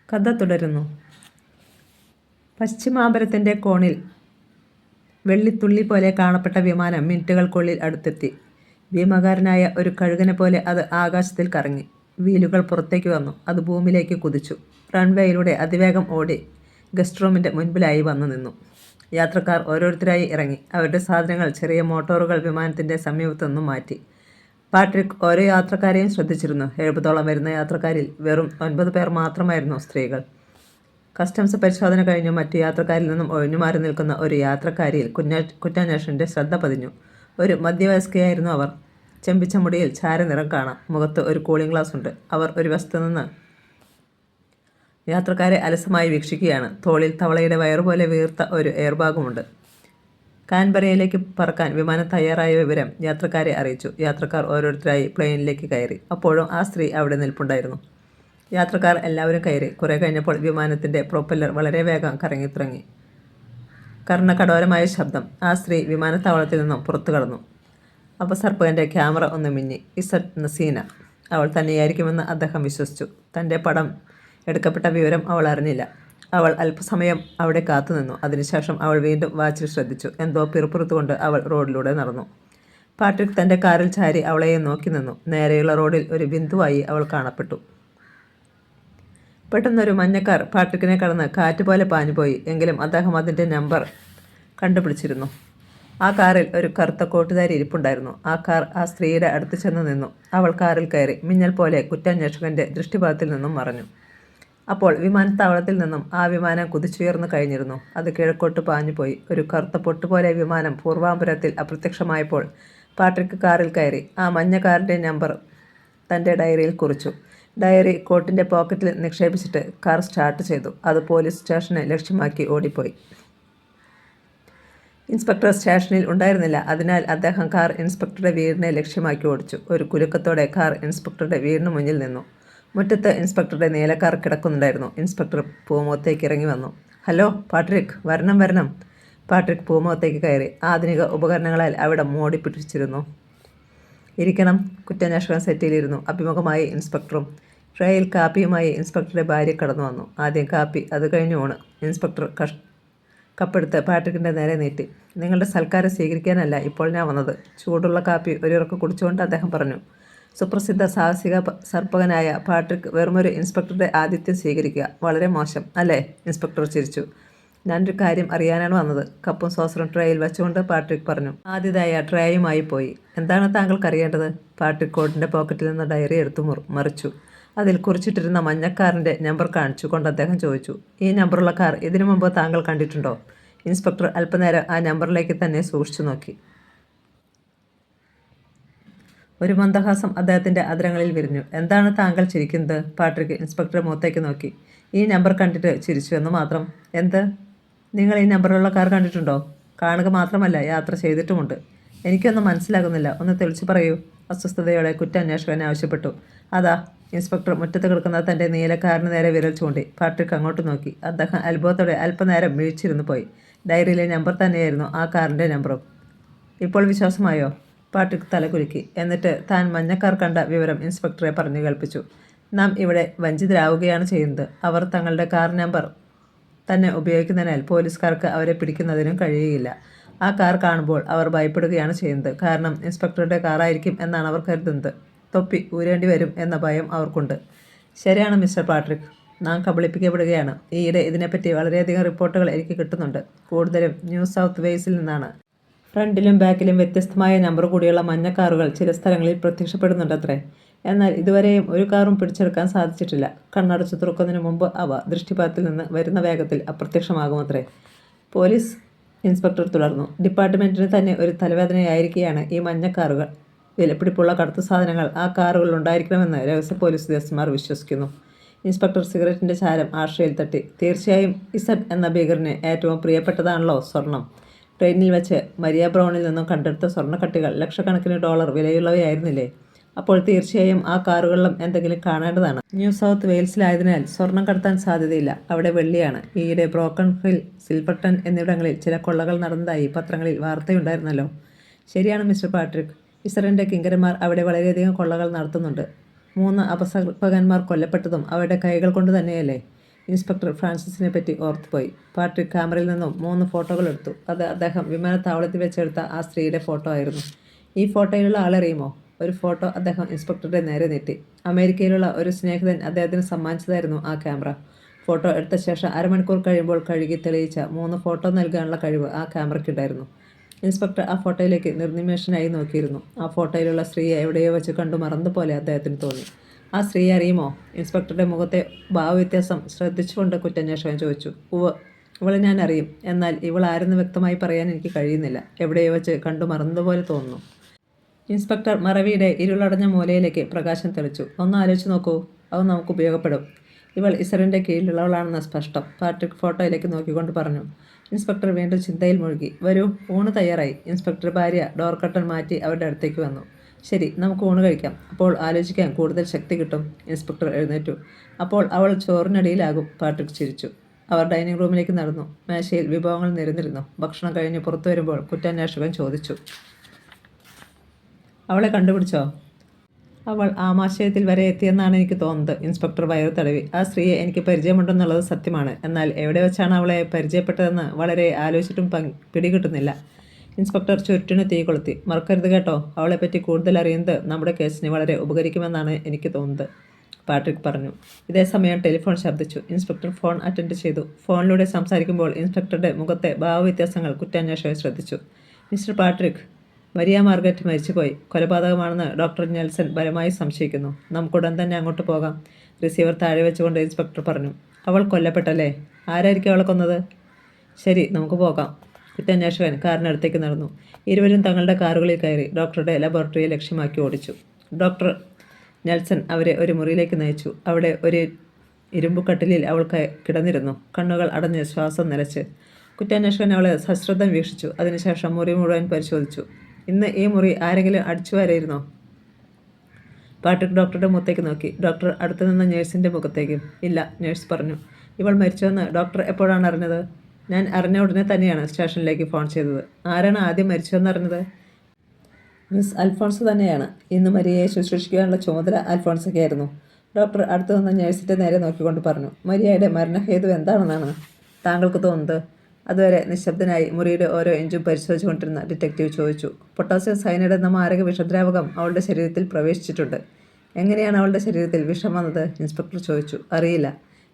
കഥ തുടരുന്നു. പശ്ചിമാമ്പലത്തിൻ്റെ കോണിൽ വെള്ളിത്തുള്ളി പോലെ കാണപ്പെട്ട വിമാനം മിനിറ്റുകൾക്കുള്ളിൽ അടുത്തെത്തി. ഭീമാകാരനായ ഒരു കഴുകനെ പോലെ അത് ആകാശത്തിൽ കറങ്ങി. വീലുകൾ പുറത്തേക്ക് വന്നു. അത് ഭൂമിയിലേക്ക് കുതിച്ചു. റൺവേയിലൂടെ അതിവേഗം ഓടി ഗസ്റ്റ് റൂമിൻ്റെ മുൻപിലായി വന്നു നിന്നു. യാത്രക്കാർ ഓരോരുത്തരായി ഇറങ്ങി. അവരുടെ സാധനങ്ങൾ, ചെറിയ മോട്ടോറുകൾ വിമാനത്തിൻ്റെ സമീപത്തു നിന്നും മാറ്റി. പാട്രിക് ഓരോ യാത്രക്കാരെയും ശ്രദ്ധിച്ചിരുന്നു. 70ഓളം വരുന്ന യാത്രക്കാരിൽ വെറും 9 പേർ മാത്രമായിരുന്നു സ്ത്രീകൾ. കസ്റ്റംസ് പരിശോധന കഴിഞ്ഞു മറ്റു യാത്രക്കാരിൽ നിന്നും ഒഴിഞ്ഞുമാറി നിൽക്കുന്ന ഒരു യാത്രക്കാരിയിൽ കുറ്റാന്വേഷണൻ്റെ ശ്രദ്ധ പതിഞ്ഞു. ഒരു മധ്യവയസ്കയായിരുന്നു അവർ. ചെമ്പിച്ച മുടിയിൽ ചാരനിറം കാണാം. മുഖത്ത് ഒരു കൂളിംഗ് ഗ്ലാസ് ഉണ്ട്. അവർ ഒരു വശത്തു നിന്ന് യാത്രക്കാരെ അലസമായി വീക്ഷിക്കുകയാണ്. തോളിൽ തവളയുടെ വയറുപോലെ വീർത്ത ഒരു എയർബാഗുമുണ്ട്. കാൻബറയിലേക്ക് പറക്കാൻ വിമാനം തയ്യാറായ വിവരം യാത്രക്കാരെ അറിയിച്ചു. യാത്രക്കാർ ഓരോരുത്തരായി പ്ലെയിനിലേക്ക് കയറി. അപ്പോഴും ആ സ്ത്രീ അവിടെ നിൽപ്പുണ്ടായിരുന്നു. യാത്രക്കാർ എല്ലാവരും കയറി. കുറെ കഴിഞ്ഞപ്പോൾ വിമാനത്തിൻ്റെ പ്രൊപ്പല്ലർ വളരെ വേഗം കറങ്ങിത്തുടങ്ങി. കർണകഠോരമായ ശബ്ദം. ആ സ്ത്രീ വിമാനത്താവളത്തിൽ നിന്നും പുറത്തു കടന്നു. അപസർപ്പകൻ്റെ ക്യാമറ ഒന്ന് മിന്നി. ഇസറ്റ് നസീന. അവൾ തന്നെയായിരിക്കുമെന്ന് അദ്ദേഹം വിശ്വസിച്ചു. തൻ്റെ പടം എടുക്കപ്പെട്ട വിവരം അവൾ അറിഞ്ഞില്ല. അവൾ അല്പസമയം അവിടെ കാത്തുനിന്നു. അതിനുശേഷം അവൾ വീണ്ടും വാച്ചിൽ ശ്രദ്ധിച്ചു. എന്തോ പിറുപിറുത്തുകൊണ്ട് അവൾ റോഡിലൂടെ നടന്നു. പാട്രിക് തൻ്റെ കാറിൽ ചാരി അവളെയും നോക്കി നിന്നു. നേരെയുള്ള റോഡിൽ ഒരു ബിന്ദുവായി അവൾ കാണപ്പെട്ടു. പെട്ടെന്നൊരു മഞ്ഞക്കാർ പാട്രിക്കിനെ കടന്ന് കാറ്റുപോലെ പാഞ്ഞുപോയി. എങ്കിലും അദ്ദേഹം അതിൻ്റെ നമ്പർ കണ്ടുപിടിച്ചിരുന്നു. ആ കാറിൽ ഒരു കറുത്ത കോട്ടുധാരി ഇരിപ്പുണ്ടായിരുന്നു. ആ കാർ ആ സ്ത്രീയുടെ അടുത്ത് ചെന്ന് നിന്നു. അവൾ കാറിൽ കയറി. മിന്നൽ പോലെ കുറ്റാന്വേഷകൻ്റെ ദൃഷ്ടിഭാഗത്തിൽ നിന്നും മറഞ്ഞു. അപ്പോൾ വിമാനത്താവളത്തിൽ നിന്നും ആ വിമാനം കുതിച്ചുയർന്നു കഴിഞ്ഞിരുന്നു. അത് കിഴക്കോട്ട് പാഞ്ഞുപോയി. ഒരു കറുത്ത പൊട്ടുപോലെ വിമാനം പൂർവാമ്പരത്തിൽ അപ്രത്യക്ഷമായപ്പോൾ പാട്രിക് കാറിൽ കയറി. ആ മഞ്ഞ കാറിൻ്റെ നമ്പർ തൻ്റെ ഡയറിയിൽ കുറിച്ചു. ഡയറി കോട്ടിൻ്റെ പോക്കറ്റിൽ നിക്ഷേപിച്ചിട്ട് കാർ സ്റ്റാർട്ട് ചെയ്തു. അത് പോലീസ് സ്റ്റേഷനെ ലക്ഷ്യമാക്കി ഓടിപ്പോയി. ഇൻസ്പെക്ടർ സ്റ്റേഷനിൽ ഉണ്ടായിരുന്നില്ല. അതിനാൽ അദ്ദേഹം കാർ ഇൻസ്പെക്ടറുടെ വീടിനെ ലക്ഷ്യമാക്കി ഓടിച്ചു. ഒരു കുലുക്കത്തോടെ കാർ ഇൻസ്പെക്ടറുടെ വീടിന് മുന്നിൽ നിന്നു. മുറ്റത്ത് ഇൻസ്പെക്ടറുടെ നീലക്കാർ കിടക്കുന്നുണ്ടായിരുന്നു. ഇൻസ്പെക്ടർ പൂമുഖത്തേക്ക് ഇറങ്ങി വന്നു. ഹലോ പാട്രിക്, വരണം വരണം. പാട്രിക് പൂമുഖത്തേക്ക് കയറി. ആധുനിക ഉപകരണങ്ങളാൽ അവിടെ മോടിപ്പിടിച്ചിരുന്നു. ഇരിക്കണം. കുറ്റാന്വേഷകൻ സെറ്റിയിലിരുന്നു. അഭിമുഖമായി ഇൻസ്പെക്ടറും. ട്രേയിൽ കാപ്പിയുമായി ഇൻസ്പെക്ടറുടെ ഭാര്യ കടന്നു വന്നു. ആദ്യം കാപ്പി, അത് കഴിഞ്ഞ് ഊണ്. ഇൻസ്പെക്ടർ കപ്പെടുത്ത് പാട്രിക്കിൻ്റെ നേരെ നീട്ടി. നിങ്ങളുടെ സൽക്കാരം സ്വീകരിക്കാനല്ല ഇപ്പോൾ ഞാൻ വന്നത്. ചൂടുള്ള കാപ്പി ഒരിറക്ക് കുടിച്ചുകൊണ്ട് അദ്ദേഹം പറഞ്ഞു. സുപ്രസിദ്ധ സാഹസിക സർപ്പകനായ പാട്രിക് വെറുമൊരു ഇൻസ്പെക്ടറുടെ ആതിഥ്യം സ്വീകരിക്കുക വളരെ മോശം അല്ലേ? ഇൻസ്പെക്ടർ ചിരിച്ചു. ഞാനൊരു കാര്യം അറിയാനാണ് വന്നത്. കപ്പും സോസറും ട്രേയിൽ വെച്ചുകൊണ്ട് പാട്രിക് പറഞ്ഞു. ആദ്യതായ ട്രേയുമായി പോയി. എന്താണ് താങ്കൾക്ക് അറിയേണ്ടത്? പാട്രിക് കോട്ടിൻ്റെ പോക്കറ്റിൽ നിന്ന് ഡയറി എടുത്തു മറിച്ചു. അതിൽ കുറിച്ചിട്ടിരുന്ന മഞ്ഞക്കാറിൻ്റെ നമ്പർ കാണിച്ചു കൊണ്ട് അദ്ദേഹം ചോദിച്ചു. ഈ നമ്പറുള്ള കാർ ഇതിനു മുമ്പ് താങ്കൾ കണ്ടിട്ടുണ്ടോ? ഇൻസ്പെക്ടർ അല്പനേരം ആ നമ്പറിലേക്ക് തന്നെ സൂക്ഷിച്ചു നോക്കി. ഒരു മന്ദഹാസം അദ്ദേഹത്തിൻ്റെ അധരങ്ങളിൽ വിരിഞ്ഞു. എന്താണ് താങ്കൾ ചിരിക്കുന്നത്? പാട്രിക് ഇൻസ്പെക്ടറെ മുഖത്തേക്ക് നോക്കി. ഈ നമ്പർ കണ്ടിട്ട് ചിരിച്ചു എന്ന് മാത്രം. എന്ത്? നിങ്ങൾ ഈ നമ്പറുള്ള കാർ കണ്ടിട്ടുണ്ടോ? കാണുക മാത്രമല്ല, യാത്ര ചെയ്തിട്ടുമുണ്ട്. എനിക്കൊന്നും മനസ്സിലാകുന്നില്ല. ഒന്ന് തെളിച്ചു പറയൂ. അസ്വസ്ഥതയോടെ കുറ്റാന്വേഷകൻ ആവശ്യപ്പെട്ടു. അതാ. ഇൻസ്പെക്ടർ മുറ്റത്ത് കിടക്കുന്ന തൻ്റെ നീലക്കാറിന് നേരെ വിരൽ ചൂണ്ടി. പാട്രിക് അങ്ങോട്ട് നോക്കി. അദ്ദേഹം അത്ഭുതത്തോടെ അല്പനേരം വീഴ്ചിരുന്നു പോയി. ഡയറിയിലെ നമ്പർ തന്നെയായിരുന്നു ആ കാറിൻ്റെ നമ്പറും. ഇപ്പോൾ വിശ്വാസമായോ? പാട്രിക് തലകുലുക്കി. എന്നിട്ട് താൻ മഞ്ഞക്കാർ കണ്ട വിവരം ഇൻസ്പെക്ടറെ പറഞ്ഞു കേൾപ്പിച്ചു. നാം ഇവിടെ വഞ്ചിതരാവുകയാണ് ചെയ്യുന്നത്. അവർ തങ്ങളുടെ കാർ നമ്പർ തന്നെ ഉപയോഗിക്കുന്നതിനാൽ പോലീസുകാർക്ക് അവരെ പിടിക്കുന്നതിനും കഴിയുകയില്ല. ആ കാർ കാണുമ്പോൾ അവർ ഭയപ്പെടുകയാണ് ചെയ്യുന്നത്. കാരണം ഇൻസ്പെക്ടറുടെ കാറായിരിക്കും എന്നാണ് അവർ കരുതുന്നത്. തൊപ്പി ഊരേണ്ടി വരും എന്ന ഭയം അവർക്കുണ്ട്. ശരിയാണ് മിസ്റ്റർ പാട്രിക്, നാം കബളിപ്പിക്കപ്പെടുകയാണ്. ഈയിടെ ഇതിനെപ്പറ്റി വളരെയധികം റിപ്പോർട്ടുകൾ എനിക്ക് കിട്ടുന്നുണ്ട്. കൂടുതലും ന്യൂ സൗത്ത് വെയിൽസിൽ നിന്നാണ്. ഫ്രണ്ടിലും ബാക്കിലും വ്യത്യസ്തമായ നമ്പർ കൂടിയുള്ള മഞ്ഞ കാറുകൾ ചില സ്ഥലങ്ങളിൽ പ്രത്യക്ഷപ്പെടുന്നുണ്ടത്രേ. എന്നാൽ ഇതുവരെയും ഒരു കാറും പിടിച്ചെടുക്കാൻ സാധിച്ചിട്ടില്ല. കണ്ണടച്ചു തുറക്കുന്നതിന് മുമ്പ് അവ ദൃഷ്ടിപാതത്തിൽ നിന്ന് വരുന്ന വേഗത്തിൽ അപ്രത്യക്ഷമാകുമത്രേ. പോലീസ് ഇൻസ്പെക്ടർ തുടർന്നു. ഡിപ്പാർട്ട്മെൻറ്റിന് തന്നെ ഒരു തലവേദനയായിരിക്കുകയാണ് ഈ മഞ്ഞ കാറുകൾ. വിലപിടിപ്പുള്ള കടത്തു സാധനങ്ങൾ ആ കാറുകളിൽ ഉണ്ടായിരിക്കണമെന്ന് രഹസ്യ പോലീസ് ഉദ്യോഗസ്ഥന്മാർ വിശ്വസിക്കുന്നു. ഇൻസ്പെക്ടർ സിഗരറ്റിൻ്റെ ചാരം ആഷയിൽ തട്ടി. തീർച്ചയായും ഇസഡ് എന്ന ഭീകരന് ഏറ്റവും പ്രിയപ്പെട്ടതാണല്ലോ സ്വർണം. ട്രെയിനിൽ വെച്ച് മരിയ ബ്രൗണിൽ നിന്നും കണ്ടെടുത്ത സ്വർണ്ണക്കട്ടികൾ ലക്ഷക്കണക്കിന് ഡോളർ വിലയുള്ളവയായിരുന്നില്ലേ? അപ്പോൾ തീർച്ചയായും ആ കാറുകളിലും എന്തെങ്കിലും കാണേണ്ടതാണ്. ന്യൂ സൗത്ത് വെയിൽസിലായതിനാൽ സ്വർണം കടത്താൻ സാധ്യതയില്ല. അവിടെ വെള്ളിയാണ്. ഈയിടെ ബ്രോക്കൺ ഹിൽ, സിൽവർട്ടൺ എന്നിവിടങ്ങളിൽ ചില കൊള്ളകൾ നടന്നതായി പത്രങ്ങളിൽ വാർത്തയുണ്ടായിരുന്നല്ലോ. ശരിയാണ് മിസ്റ്റർ പാട്രിക്. ഇസ്രയേലിൻ്റെ കിങ്കരന്മാർ അവിടെ വളരെയധികം കൊള്ളകൾ നടത്തുന്നുണ്ട്. 3 അപസർപ്പകന്മാർ കൊല്ലപ്പെട്ടതും അവരുടെ കൈകൾ കൊണ്ട് തന്നെയല്ലേ? ഇൻസ്പെക്ടർ ഫ്രാൻസിസിനെ പറ്റി ഓർത്തുപോയി. പാട്രിക് ക്യാമറയിൽ നിന്നും 3 ഫോട്ടോകൾ എടുത്തു. അത് അദ്ദേഹം വിമാനത്താവളത്തിൽ വെച്ചെടുത്ത ആ സ്ത്രീയുടെ ഫോട്ടോ ആയിരുന്നു. ഈ ഫോട്ടോയിലുള്ള ആളറിയുമോ? ഒരു ഫോട്ടോ അദ്ദേഹം ഇൻസ്പെക്ടറുടെ നേരെ നീട്ടി. അമേരിക്കയിലുള്ള ഒരു സ്നേഹിതൻ അദ്ദേഹത്തിന് സമ്മാനിച്ചതായിരുന്നു ആ ക്യാമറ. ഫോട്ടോ എടുത്ത ശേഷം അരമണിക്കൂർ കഴിയുമ്പോൾ കഴുകി തെളിയിച്ച 3 ഫോട്ടോ നൽകാനുള്ള കഴിവ് ആ ക്യാമറയ്ക്കുണ്ടായിരുന്നു. ഇൻസ്പെക്ടർ ആ ഫോട്ടോയിലേക്ക് നിർനിമേഷനായി നോക്കിയിരുന്നു. ആ ഫോട്ടോയിലുള്ള സ്ത്രീയെ എവിടെയോ വെച്ച് കണ്ടു മറന്നപോലെ അദ്ദേഹത്തിന് തോന്നി. ആ സ്ത്രീയെ അറിയുമോ? ഇൻസ്പെക്ടറുടെ മുഖത്തെ ഭാവവ്യത്യാസം ശ്രദ്ധിച്ചുകൊണ്ട് കുറ്റാന്വേഷകൻ ചോദിച്ചു. ഉവ്വ്, ഇവളെ ഞാൻ അറിയും. എന്നാൽ ഇവൾ ആരെന്ന് വ്യക്തമായി പറയാൻ എനിക്ക് കഴിയുന്നില്ല. എവിടെയോ വെച്ച് കണ്ടു മറന്നതുപോലെ തോന്നുന്നു. ഇൻസ്പെക്ടർ മറവിയുടെ ഇരുളടഞ്ഞ മൂലയിലേക്ക് പ്രകാശം തെളിച്ചു. ഒന്ന് ആലോചിച്ച് നോക്കൂ, അത് നമുക്ക് ഉപയോഗപ്പെടും. ഇവൾ ഇസറിൻ്റെ കീഴിലുള്ളവളാണെന്ന് സ്പഷ്ടം. പാട്രിക് ഫോട്ടോയിലേക്ക് നോക്കിക്കൊണ്ട് പറഞ്ഞു. ഇൻസ്പെക്ടർ വീണ്ടും ചിന്തയിൽ മുഴുകി. വരൂ, ഊണ് തയ്യാറായി. ഇൻസ്പെക്ടർ ഭാര്യ ഡോർ കർട്ടൻ മാറ്റി അവരുടെ അടുത്തേക്ക് വന്നു. ശരി, നമുക്ക് ഊണ് കഴിക്കാം. അപ്പോൾ ആലോചിക്കാൻ കൂടുതൽ ശക്തി കിട്ടും. ഇൻസ്പെക്ടർ എഴുന്നേറ്റു. അപ്പോൾ അവൾ ചോറിനടിയിലാകും. പാട്രിക് ചിരിച്ചു. അവർ ഡൈനിങ് റൂമിലേക്ക് നടന്നു. മേശയിൽ വിഭവങ്ങൾ നിരന്നിരുന്നു. ഭക്ഷണം കഴിഞ്ഞ് പുറത്തു വരുമ്പോൾ കുറ്റാന്വേഷകൻ ചോദിച്ചു. അവളെ കണ്ടുപിടിച്ചോ? അവൾ ആമാശയത്തിൽ വരെ എത്തിയെന്നാണ് എനിക്ക് തോന്നുന്നത്. ഇൻസ്പെക്ടർ വയറു തടവി. ആ സ്ത്രീയെ എനിക്ക് പരിചയമുണ്ടെന്നുള്ളത് സത്യമാണ്. എന്നാൽ എവിടെ വെച്ചാണ് അവളെ പരിചയപ്പെട്ടതെന്ന് വളരെ ആലോചിച്ചിട്ടും പിടികിട്ടുന്നില്ല. ഇൻസ്പെക്ടർ ചുറ്റിന് തീ കൊളുത്തി. മറക്കരുത് കേട്ടോ, അവളെപ്പറ്റി കൂടുതൽ അറിയുന്നത് നമ്മുടെ കേസിന് വളരെ ഉപകരിക്കുമെന്നാണ് എനിക്ക് തോന്നുന്നത്, പാട്രിക് പറഞ്ഞു. ഇതേസമയം ടെലിഫോൺ ശബ്ദിച്ചു. ഇൻസ്പെക്ടർ ഫോൺ അറ്റൻഡ് ചെയ്തു. ഫോണിലൂടെ സംസാരിക്കുമ്പോൾ ഇൻസ്പെക്ടറുടെ മുഖത്തെ ഭാവവ്യത്യാസങ്ങൾ കുറ്റാന്വേഷകൻ ശ്രദ്ധിച്ചു. മിസ്റ്റർ പാട്രിക്, മരിയ മാർഗരറ്റ് മരിച്ചുപോയി. കൊലപാതകമാണെന്ന് ഡോക്ടർ നെൽസൺ ബലമായി സംശയിക്കുന്നു. നമുക്കുടൻ തന്നെ അങ്ങോട്ട് പോകാം. റിസീവർ താഴെ വെച്ചുകൊണ്ട് ഇൻസ്പെക്ടർ പറഞ്ഞു. അവൾ കൊല്ലപ്പെട്ടല്ലേ? ആരായിരിക്കും അവളെ കൊന്നത്? ശരി, നമുക്ക് പോകാം. കുറ്റാന്വേഷകൻ കാറിനടുത്തേക്ക് നടന്നു. ഇരുവരും തങ്ങളുടെ കാറുകളിൽ കയറി ഡോക്ടറുടെ ലബോറട്ടറിയെ ലക്ഷ്യമാക്കി ഓടിച്ചു. ഡോക്ടർ നെൽസൺ അവരെ ഒരു മുറിയിലേക്ക് നയിച്ചു. അവിടെ ഒരു ഇരുമ്പുകട്ടിലിൽ അവൾ കിടന്നിരുന്നു. കണ്ണുകൾ അടഞ്ഞ് ശ്വാസം നിലച്ച്. കുറ്റാന്വേഷകൻ അവളെ സശ്രദ്ധം വീക്ഷിച്ചു. അതിനുശേഷം മുറി മുഴുവൻ പരിശോധിച്ചു. ഇന്ന് ഈ മുറി ആരെങ്കിലും അടിച്ചു വരായിരുന്നോ? പാട്രിക് ഡോക്ടറുടെ മുഖത്തേക്ക് നോക്കി. ഡോക്ടർ അടുത്തു നിന്ന നേഴ്സിൻ്റെ മുഖത്തേക്കും. ഇല്ല, നേഴ്സ് പറഞ്ഞു. ഇവൾ മരിച്ചുവെന്ന് ഡോക്ടർ എപ്പോഴാണ് അറിഞ്ഞത്? ഞാൻ അറിഞ്ഞ ഉടനെ തന്നെയാണ് സ്റ്റേഷനിലേക്ക് ഫോൺ ചെയ്തത്. ആരാണ് ആദ്യം മരിച്ചതെന്ന് അറിഞ്ഞത്? മിസ് അൽഫോൺസ് തന്നെയാണ്. ഇന്ന് മരിയയെ ശുശ്രൂഷിക്കാനുള്ള ചുമതല അൽഫോൺസയ്ക്കായിരുന്നു. ഡോക്ടർ അടുത്തു നിന്ന് നേഴ്സിൻ്റെ നേരെ നോക്കിക്കൊണ്ട് പറഞ്ഞു. മരിയയുടെ മരണഹേതു എന്താണെന്നാണ് താങ്കൾക്ക് തോന്നുന്നത്? അതുവരെ നിശബ്ദനായി മുറിയുടെ ഓരോ ഇഞ്ചും പരിശോധിച്ചുകൊണ്ടിരുന്ന ഡിറ്റക്റ്റീവ് ചോദിച്ചു. പൊട്ടാസ്യം സയനൈഡ് എന്ന മാരക വിഷദ്രാവകം അവളുടെ ശരീരത്തിൽ പ്രവേശിച്ചിട്ടുണ്ട്. എങ്ങനെയാണ് അവളുടെ ശരീരത്തിൽ വിഷം വന്നത്? ഇൻസ്പെക്ടർ ചോദിച്ചു. അറിയില്ല.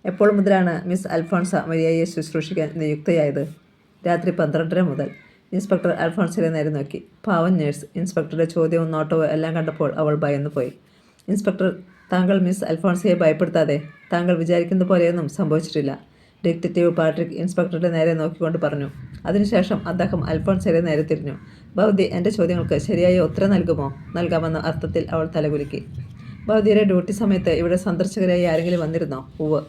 എപ്പോൾ മുതലാണ് മിസ് അൽഫോൺസ മരിയയെ ശുശ്രൂഷിക്കാൻ നിയുക്തയായത്? രാത്രി 12:30 മുതൽ. ഇൻസ്പെക്ടർ അൽഫോൺസിനെ നേരെ നോക്കി. പാവൻ നേഴ്സ്. ഇൻസ്പെക്ടറുടെ ചോദ്യവും നോട്ടവും എല്ലാം കണ്ടപ്പോൾ അവൾ ഭയന്നുപോയി. ഇൻസ്പെക്ടർ, താങ്കൾ മിസ് അൽഫോൺസയെ ഭയപ്പെടുത്താതെ. താങ്കൾ വിചാരിക്കുന്ന പോലെയൊന്നും സംഭവിച്ചിട്ടില്ല. ഡിറ്റക്റ്റീവ് പാട്രിക് ഇൻസ്പെക്ടറുടെ നേരെ നോക്കിക്കൊണ്ട് പറഞ്ഞു. അതിനുശേഷം അദ്ദേഹം അൽഫോൺസയെ നേരെ തിരിഞ്ഞു. ബൗദ്ധി, എൻ്റെ ചോദ്യങ്ങൾക്ക് ശരിയായ ഉത്തരം നൽകുമോ? നൽകാമെന്ന അർത്ഥത്തിൽ അവൾ തലകുലുക്കി. ബൗദ്ധിയുടെ ഡ്യൂട്ടി സമയത്ത് ഇവിടെ സന്ദർശകരായി ആരെങ്കിലും വന്നിരുന്നോ? ഉവ്വ്.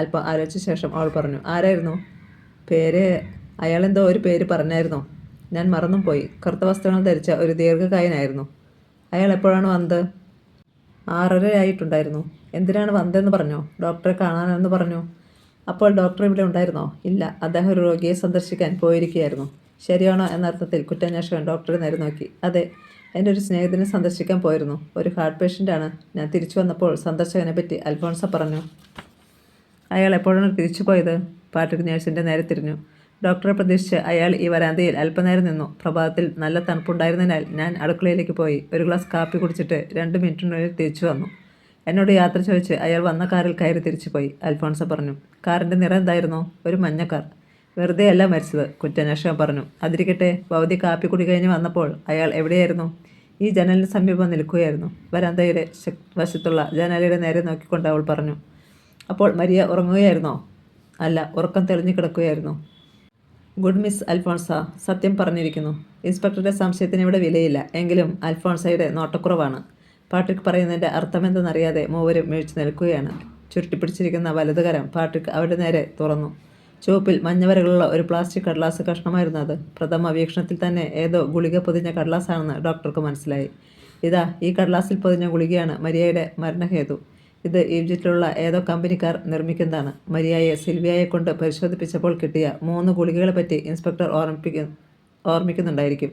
അല്പം ആലോചിച്ച ശേഷം അവൾ പറഞ്ഞു. ആരായിരുന്നു? പേര് അയാളെന്തോ ഒരു പേര് പറഞ്ഞായിരുന്നോ? ഞാൻ മറന്നും പോയി. കറുത്ത വസ്ത്രങ്ങൾ ധരിച്ച ഒരു ദീർഘകായനായിരുന്നു. അയാൾ എപ്പോഴാണ് വന്നത്? 6:30 ആയിട്ടുണ്ടായിരുന്നു. എന്തിനാണ് വന്നതെന്ന് പറഞ്ഞോ? ഡോക്ടറെ കാണാനെന്ന് പറഞ്ഞു. അപ്പോൾ ഡോക്ടർ ഇവിടെ ഉണ്ടായിരുന്നോ? ഇല്ല, അദ്ദേഹം ഒരു രോഗിയെ സന്ദർശിക്കാൻ പോയിരിക്കുകയായിരുന്നു. ശരിയാണോ എന്നർത്ഥത്തിൽ കുറ്റാന്വേഷകൻ ഡോക്ടറെ നേരെ നോക്കി. അതെ, എൻ്റെ ഒരു സ്നേഹിതനെ സന്ദർശിക്കാൻ പോയിരുന്നു. ഒരു ഹാർട്ട് പേഷ്യൻ്റാണ്. ഞാൻ തിരിച്ചു വന്നപ്പോൾ സന്ദർശകനെ പറ്റി അൽഫോൺസ പറഞ്ഞു. അയാൾ എപ്പോഴാണ് തിരിച്ചു പോയത്? പാട്രിക് നേഴ്സിൻ്റെ നേരെ തിരിഞ്ഞു. ഡോക്ടറെ പ്രതീക്ഷിച്ച് അയാൾ ഈ വരാന്തയിൽ അല്പനേരം നിന്നു. പ്രഭാതത്തിൽ നല്ല തണുപ്പുണ്ടായിരുന്നതിനാൽ ഞാൻ അടുക്കളയിലേക്ക് പോയി ഒരു ഗ്ലാസ് കാപ്പി കുടിച്ചിട്ട് 2 മിനിറ്റിനുള്ളിൽ തിരിച്ചു വന്നു. എന്നോട് യാത്ര ചോദിച്ച് അയാൾ വന്ന കാറിൽ കയറി തിരിച്ചുപോയി, അൽഫോൺസ പറഞ്ഞു. കാറിൻ്റെ നിറം എന്തായിരുന്നു? ഒരു മഞ്ഞ കാർ. വെറുതെ അല്ല മരിച്ചത്, കുറ്റാന്വേഷകൻ പറഞ്ഞു. അതിരിക്കട്ടെ, ഭൗതി കാപ്പി കുടി കഴിഞ്ഞ് വന്നപ്പോൾ അയാൾ എവിടെയായിരുന്നു? ഈ ജനലിന് സമീപം നിൽക്കുകയായിരുന്നു. വരാന്തയുടെ വശത്തുള്ള ജനലയുടെ നേരെ നോക്കിക്കൊണ്ട് അവൾ പറഞ്ഞു. അപ്പോൾ മരിയ ഉറങ്ങുകയായിരുന്നോ? അല്ല, ഉറക്കം തെളിഞ്ഞു കിടക്കുകയായിരുന്നു. ഗുഡ് മിസ് അൽഫോൺസ, സത്യം പറഞ്ഞിരിക്കുന്നു. ഇൻസ്പെക്ടറുടെ സംശയത്തിന് ഇവിടെ വിലയില്ല. എങ്കിലും അൽഫോൺസയുടെ നോട്ടക്കുറവാണ്. പാട്രിക് പറയുന്നതിൻ്റെ അർത്ഥമെന്തെന്നറിയാതെ മൂവരും വീഴ്ച നിൽക്കുകയാണ്. ചുരുട്ടിപ്പിടിച്ചിരിക്കുന്ന വലതുകരം പാട്രിക് അവരുടെ നേരെ തുറന്നു. ചുവപ്പിൽ മഞ്ഞവരകളുള്ള ഒരു പ്ലാസ്റ്റിക് കടലാസ് കഷ്ണമായിരുന്നു അത്. പ്രഥമ വീക്ഷണത്തിൽ തന്നെ ഏതോ ഗുളിക പൊതിഞ്ഞ കടലാസാണെന്ന് ഡോക്ടർക്ക് മനസ്സിലായി. ഇതാ, ഈ കടലാസിൽ പൊതിഞ്ഞ ഗുളികയാണ് മരിയയുടെ മരണഹേതു. ഇത് ഈജിപ്തിലുള്ള ഏതോ കമ്പനിക്കാർ നിർമ്മിക്കുന്നതാണ്. മരിയയെ സിൽവിയയെ കൊണ്ട് പരിശോധിപ്പിച്ചപ്പോൾ കിട്ടിയ 3 ഗുളികകളെ പറ്റി ഇൻസ്പെക്ടർ ഓർമ്മിക്കുന്നുണ്ടായിരിക്കും.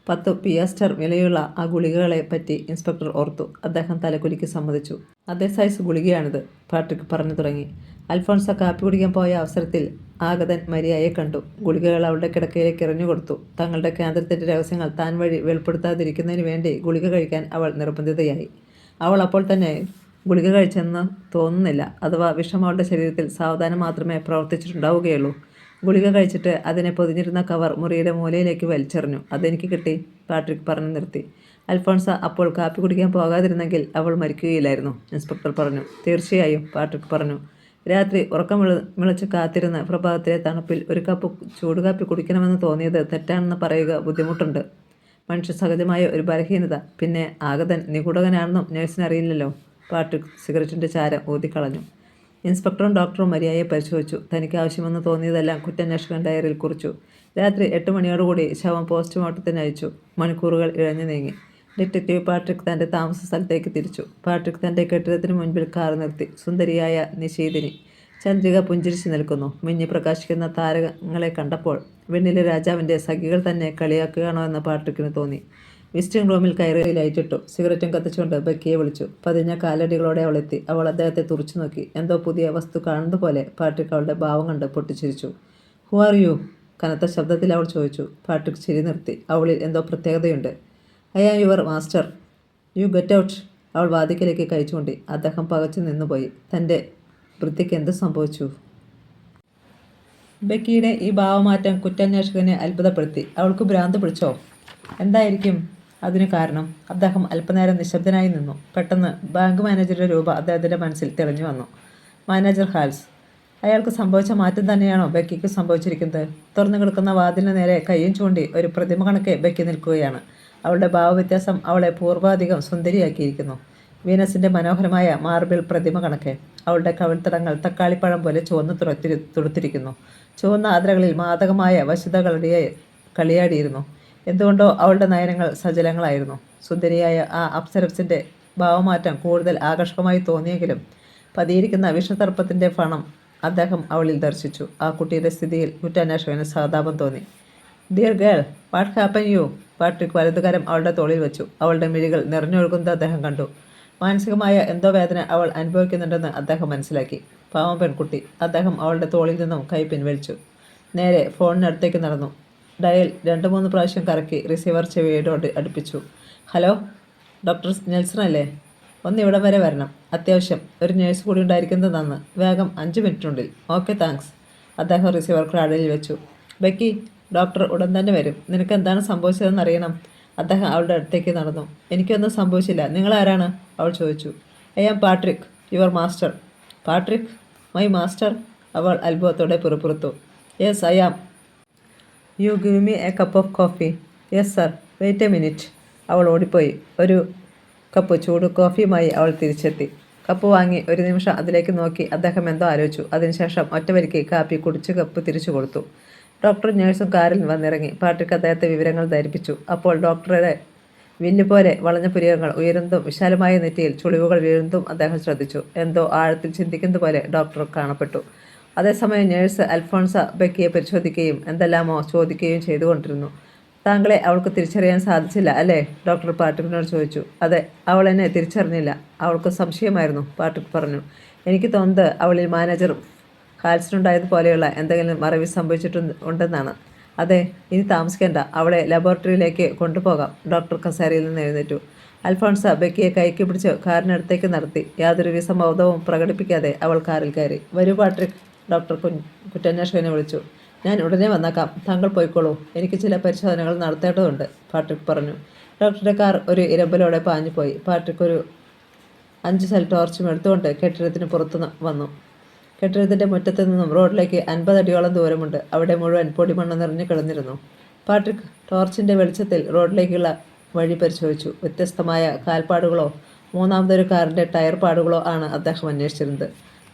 10 പിയസ്റ്റർ വിലയുള്ള ആ ഗുളികകളെ പറ്റി ഇൻസ്പെക്ടർ ഓർത്തു. അദ്ദേഹം തലകുലുക്കി സമ്മതിച്ചു. അതേ സൈസ് ഗുളികയാണിത്, പാട്രിക് പറഞ്ഞു തുടങ്ങി. അൽഫോൺസ കാപ്പി കുടിക്കാൻ പോയ അവസരത്തിൽ ആഗതൻ മരിയയെ കണ്ടു. ഗുളികകൾ അവളുടെ കിടക്കയിലേക്ക് എറിഞ്ഞുകൊടുത്തു. തങ്ങളുടെ കേന്ദ്രത്തിൻ്റെ രഹസ്യങ്ങൾ താൻ വഴി വെളിപ്പെടുത്താതിരിക്കുന്നതിന് വേണ്ടി ഗുളിക കഴിക്കാൻ അവൾ നിർബന്ധിതയായി. അവൾ അപ്പോൾ തന്നെ ഗുളിക കഴിച്ചെന്ന് തോന്നുന്നില്ല. അഥവാ വിഷം അവളുടെ ശരീരത്തിൽ സാവധാനം മാത്രമേ പ്രവർത്തിച്ചിട്ടുണ്ടാവുകയുള്ളൂ. ഗുളിക കഴിച്ചിട്ട് അതിനെ പൊതിഞ്ഞിരുന്ന കവർ മുറിയുടെ മൂലയിലേക്ക് വലിച്ചെറിഞ്ഞു. അതെനിക്ക് കിട്ടി, പാട്രിക് പറഞ്ഞു നിർത്തി. അൽഫോൺസ അപ്പോൾ കാപ്പി കുടിക്കാൻ പോകാതിരുന്നെങ്കിൽ അവൾ മരിക്കുകയില്ലായിരുന്നു, ഇൻസ്പെക്ടർ പറഞ്ഞു. തീർച്ചയായും, പാട്രിക് പറഞ്ഞു. രാത്രി ഉറക്കം വിളിച്ച് കാത്തിരുന്ന് പ്രഭാതത്തിലെ തണുപ്പിൽ ഒരു കപ്പ് ചൂടുകാപ്പി കുടിക്കണമെന്ന് തോന്നിയത് തെറ്റാണെന്ന് പറയുക ബുദ്ധിമുട്ടുണ്ട്. മനുഷ്യ സഹജമായ ഒരു ബലഹീനത. പിന്നെ ആഗതൻ നിഗൂഢകനാണെന്നും നേഴ്സിനറിയില്ലല്ലോ. പാട്രിക് സിഗരറ്റിൻ്റെ ചാരം ഊതിക്കളഞ്ഞു. ഇൻസ്പെക്ടറും ഡോക്ടറും മരിയയെ പരിശോധിച്ചു. തനിക്ക് ആവശ്യമെന്ന് തോന്നിയതെല്ലാം കുറ്റാന്വേഷകൻ ഡയറിയിൽ കുറിച്ചു. രാത്രി 8 മണിയോടുകൂടി ശവം പോസ്റ്റ്മോർട്ടത്തിന് അയച്ചു. മണിക്കൂറുകൾ ഇഴഞ്ഞു നീങ്ങി. ഡിറ്റക്റ്റീവ് പാട്രിക് തൻ്റെ താമസ സ്ഥലത്തേക്ക് തിരിച്ചു. പാട്രിക് തൻ്റെ കെട്ടിടത്തിന് മുൻപിൽ കാർ നിർത്തി. സുന്ദരിയായ നിശീതിനി ചന്ദ്രിക പുഞ്ചിരിച്ചു നിൽക്കുന്നു. മിന്നി പ്രകാശിക്കുന്ന താരങ്ങളെ കണ്ടപ്പോൾ വെണ്ണിലെ രാജാവിൻ്റെ സഖികൾ തന്നെ കളിയാക്കുകയാണോ എന്ന് പാട്രിക്കിന് തോന്നി. വിസിറ്റിംഗ് റൂമിൽ കയറി ലൈറ്റിട്ടു. സിഗരറ്റും കത്തിച്ചുകൊണ്ട് ബക്കിയെ വിളിച്ചു. പതിഞ്ഞ കാലടികളോടെ അവളെത്തി. അവൾ അദ്ദേഹത്തെ തുറച്ചു നോക്കി. എന്തോ പുതിയ വസ്തു കാണുന്നത് പോലെ പാട്രിക് അവളുടെ ഭാവം കണ്ട് പൊട്ടിച്ചിരിച്ചു. Who are you? കനത്ത ശബ്ദത്തിൽ അവൾ ചോദിച്ചു. പാട്രിക് ചിരി നിർത്തി. അവളിൽ എന്തോ പ്രത്യേകതയുണ്ട്. I am your master. You get out. അവൾ വാതിക്കലേക്ക് കൈ ചൂണ്ടി. അദ്ദേഹം പകച്ചു നിന്നുപോയി. തൻ്റെ വൃത്തിക്ക് എന്ത് സംഭവിച്ചു? ബെക്കിയുടെ ഈ ഭാവമാറ്റം കുറ്റാന്വേഷകനെ അത്ഭുതപ്പെടുത്തി. അവൾക്ക് ഭ്രാന്ത് പിടിച്ചോ? എന്തായിരിക്കും അതിന് കാരണം? അദ്ദേഹം അല്പനേരം നിശബ്ദനായി നിന്നു. പെട്ടെന്ന് ബാങ്ക് മാനേജറുടെ രൂപ അദ്ദേഹത്തിൻ്റെ മനസ്സിൽ തെളിഞ്ഞു വന്നു. മാനേജർ ഹാൽസ്. അയാൾക്ക് സംഭവിച്ച മാറ്റം തന്നെയാണോ ബെക്കിക്ക് സംഭവിച്ചിരിക്കുന്നത്? തുറന്നു കിടക്കുന്ന വാതിലിന് നേരെ കയ്യും ചൂണ്ടി ഒരു പ്രതിമ കണക്കെ ബെക്കി നിൽക്കുകയാണ്. അവളുടെ ഭാവവ്യത്യാസം അവളെ പൂർവാധികം സുന്ദരിയാക്കിയിരിക്കുന്നു. വീനസിൻ്റെ മനോഹരമായ മാർബിൾ പ്രതിമ കണക്കെ. അവളുടെ കവിൾത്തടങ്ങൾ തക്കാളിപ്പഴം പോലെ ചുവന്ന് തുടുത്തിരിക്കുന്നു. ചുവന്ന ആദ്രകളിൽ മാദകമായ വശ്യതകളുടെ കളിയാടിയിരുന്നു. എന്തുകൊണ്ടോ അവളുടെ നയനങ്ങൾ സജലങ്ങളായിരുന്നു. സുന്ദരിയായ ആ അപ്സരസിൻ്റെ ഭാവമാറ്റം കൂടുതൽ ആകർഷകമായി തോന്നിയെങ്കിലും പതിയിരിക്കുന്ന വിഷതർപ്പത്തിൻ്റെ ഫണം അദ്ദേഹം അവളിൽ ദർശിച്ചു. ആ കുട്ടിയുടെ സ്ഥിതിയിൽ കുറ്റാന്വേഷകന് സഹതാപം തോന്നി. Dear girl, what happen you? Patrick വലതുകരം അവളുടെ തോളിൽ വെച്ചു. അവളുടെ മിഴികൾ നിറഞ്ഞൊഴുകുന്നത് അദ്ദേഹം കണ്ടു. മാനസികമായ എന്തോ വേദന അവൾ അനുഭവിക്കുന്നുണ്ടെന്ന് അദ്ദേഹം മനസ്സിലാക്കി. പാവം പെൺകുട്ടി. അദ്ദേഹം അവളുടെ തോളിൽ നിന്നും കൈ പിൻവലിച്ചു. നേരെ ഫോണിനടുത്തേക്ക് നടന്നു. ഡയൽ 2-3 പ്രാവശ്യം കറക്കി റിസീവർ ചെവിയോട് അടുപ്പിച്ചു. ഹലോ, ഡോക്ടർ നെൽസൺ അല്ലേ? ഒന്ന് ഇവിടം വരെ വരണം, അത്യാവശ്യം. ഒരു നേഴ്സ് കൂടി ഉണ്ടായിരിക്കുന്നത് നന്ന്. വേഗം 5 മിനിറ്റിനുള്ളിൽ. Okay, thanks. അദ്ദേഹം റിസീവർ ക്രാഡിൽ വെച്ചു. ബെക്കി, ഡോക്ടർ ഉടൻ തന്നെ വരും. നിനക്ക് എന്താണ് സംഭവിച്ചതെന്ന് അറിയണം. അദ്ദേഹം അവളുടെ അടുത്തേക്ക് നടന്നു. എനിക്കൊന്നും സംഭവിച്ചില്ല. നിങ്ങളാരാണ്? അവൾ ചോദിച്ചു. I am Patrick, your master. Patrick? My master? അവൾ അത്ഭുതത്തോടെ പുറപ്പുറത്തു. Yes, I am. You give me a cup of coffee? Yes sir. Wait a minute. അവൾ ഓടിപ്പോയി. ഒരു കപ്പ് ചൂട് കോഫിയുമായി അവൾ തിരിച്ചെത്തി. കപ്പ് വാങ്ങി ഒരു നിമിഷം അതിലേക്ക് നോക്കി അദ്ദേഹം എന്തോ ആലോചിച്ചു. അതിനുശേഷം ഒറ്റവരിക്ക് കാപ്പി കുടിച്ച് കപ്പ് തിരിച്ചു കൊടുത്തു. ഡോക്ടറും നേഴ്സും കാറിൽ വന്നിറങ്ങി. പാട്രിക് അദ്ദേഹത്തെ വിവരങ്ങൾ ധരിപ്പിച്ചു. അപ്പോൾ ഡോക്ടറുടെ വില്ലുപോലെ വളഞ്ഞ പുരികങ്ങൾ ഉയരുന്നതും വിശാലമായ നെറ്റിയിൽ ചുളിവുകൾ വീഴുന്നതും അദ്ദേഹം ശ്രദ്ധിച്ചു. എന്തോ ആഴത്തിൽ ചിന്തിക്കുന്നത് പോലെ ഡോക്ടർ കാണപ്പെട്ടു. അതേസമയം നേഴ്സ് അൽഫോൺസ ബെക്കിയെ പരിശോധിക്കുകയും എന്തെല്ലാമോ ചോദിക്കുകയും ചെയ്തുകൊണ്ടിരുന്നു. താങ്കളെ അവൾക്ക് തിരിച്ചറിയാൻ സാധിച്ചില്ല അല്ലേ? ഡോക്ടർ പാട്രിക്കിനോട് ചോദിച്ചു. അതെ, അവൾ എന്നെ തിരിച്ചറിഞ്ഞില്ല. അവൾക്ക് സംശയമായിരുന്നു, പാട്രിക് പറഞ്ഞു. എനിക്ക് തോന്നുന്നത് അവളിൽ മാനേജർ ഹാൽസിനുണ്ടായതുപോലെയുള്ള എന്തെങ്കിലും മറവി സംഭവിച്ചിട്ടുണ്ടെന്നാണ്. അതെ, ഇനി താമസിക്കേണ്ട. അവളെ ലബോറട്ടറിയിലേക്ക് കൊണ്ടുപോകാം. ഡോക്ടർ കസേരയിൽ നിന്ന് എഴുന്നേറ്റു. അൽഫോൺസ ബെക്കിയെ കൈക്ക് പിടിച്ച് കാറിനടുത്തേക്ക് നടത്തി. യാതൊരു വിസമ്മതവും പ്രകടിപ്പിക്കാതെ അവൾ കാറിൽ കയറി. വരൂ പാട്രിക്, ഡോക്ടർ കുറ്റാന്വേഷകനെ വിളിച്ചു. ഞാൻ ഉടനെ വന്നേക്കാം. താങ്കൾ പോയിക്കോളൂ. എനിക്ക് ചില പരിശോധനകൾ നടത്തേണ്ടതുണ്ട്, പാട്രിക് പറഞ്ഞു. ഡോക്ടറുടെ കാർ ഒരു ഇരമ്പലോടെ പാഞ്ഞുപോയി. പാട്രിക് ഒരു 5 സെൽ ടോർച്ചും എടുത്തുകൊണ്ട് കെട്ടിടത്തിന് പുറത്തു വന്നു. കെട്ടിടത്തിൻ്റെ മുറ്റത്ത് നിന്നും റോഡിലേക്ക് 50 അടിയോളം ദൂരമുണ്ട്. അവിടെ മുഴുവൻ പൊടിമണ്ണ് നിറഞ്ഞു കിടന്നിരുന്നു. പാട്രിക് ടോർച്ചിൻ്റെ വെളിച്ചത്തിൽ റോഡിലേക്കുള്ള വഴി പരിശോധിച്ചു. വ്യത്യസ്തമായ കാൽപ്പാടുകളോ മൂന്നാമതൊരു കാറിൻ്റെ ടയർ പാടുകളോ ആണ് അദ്ദേഹം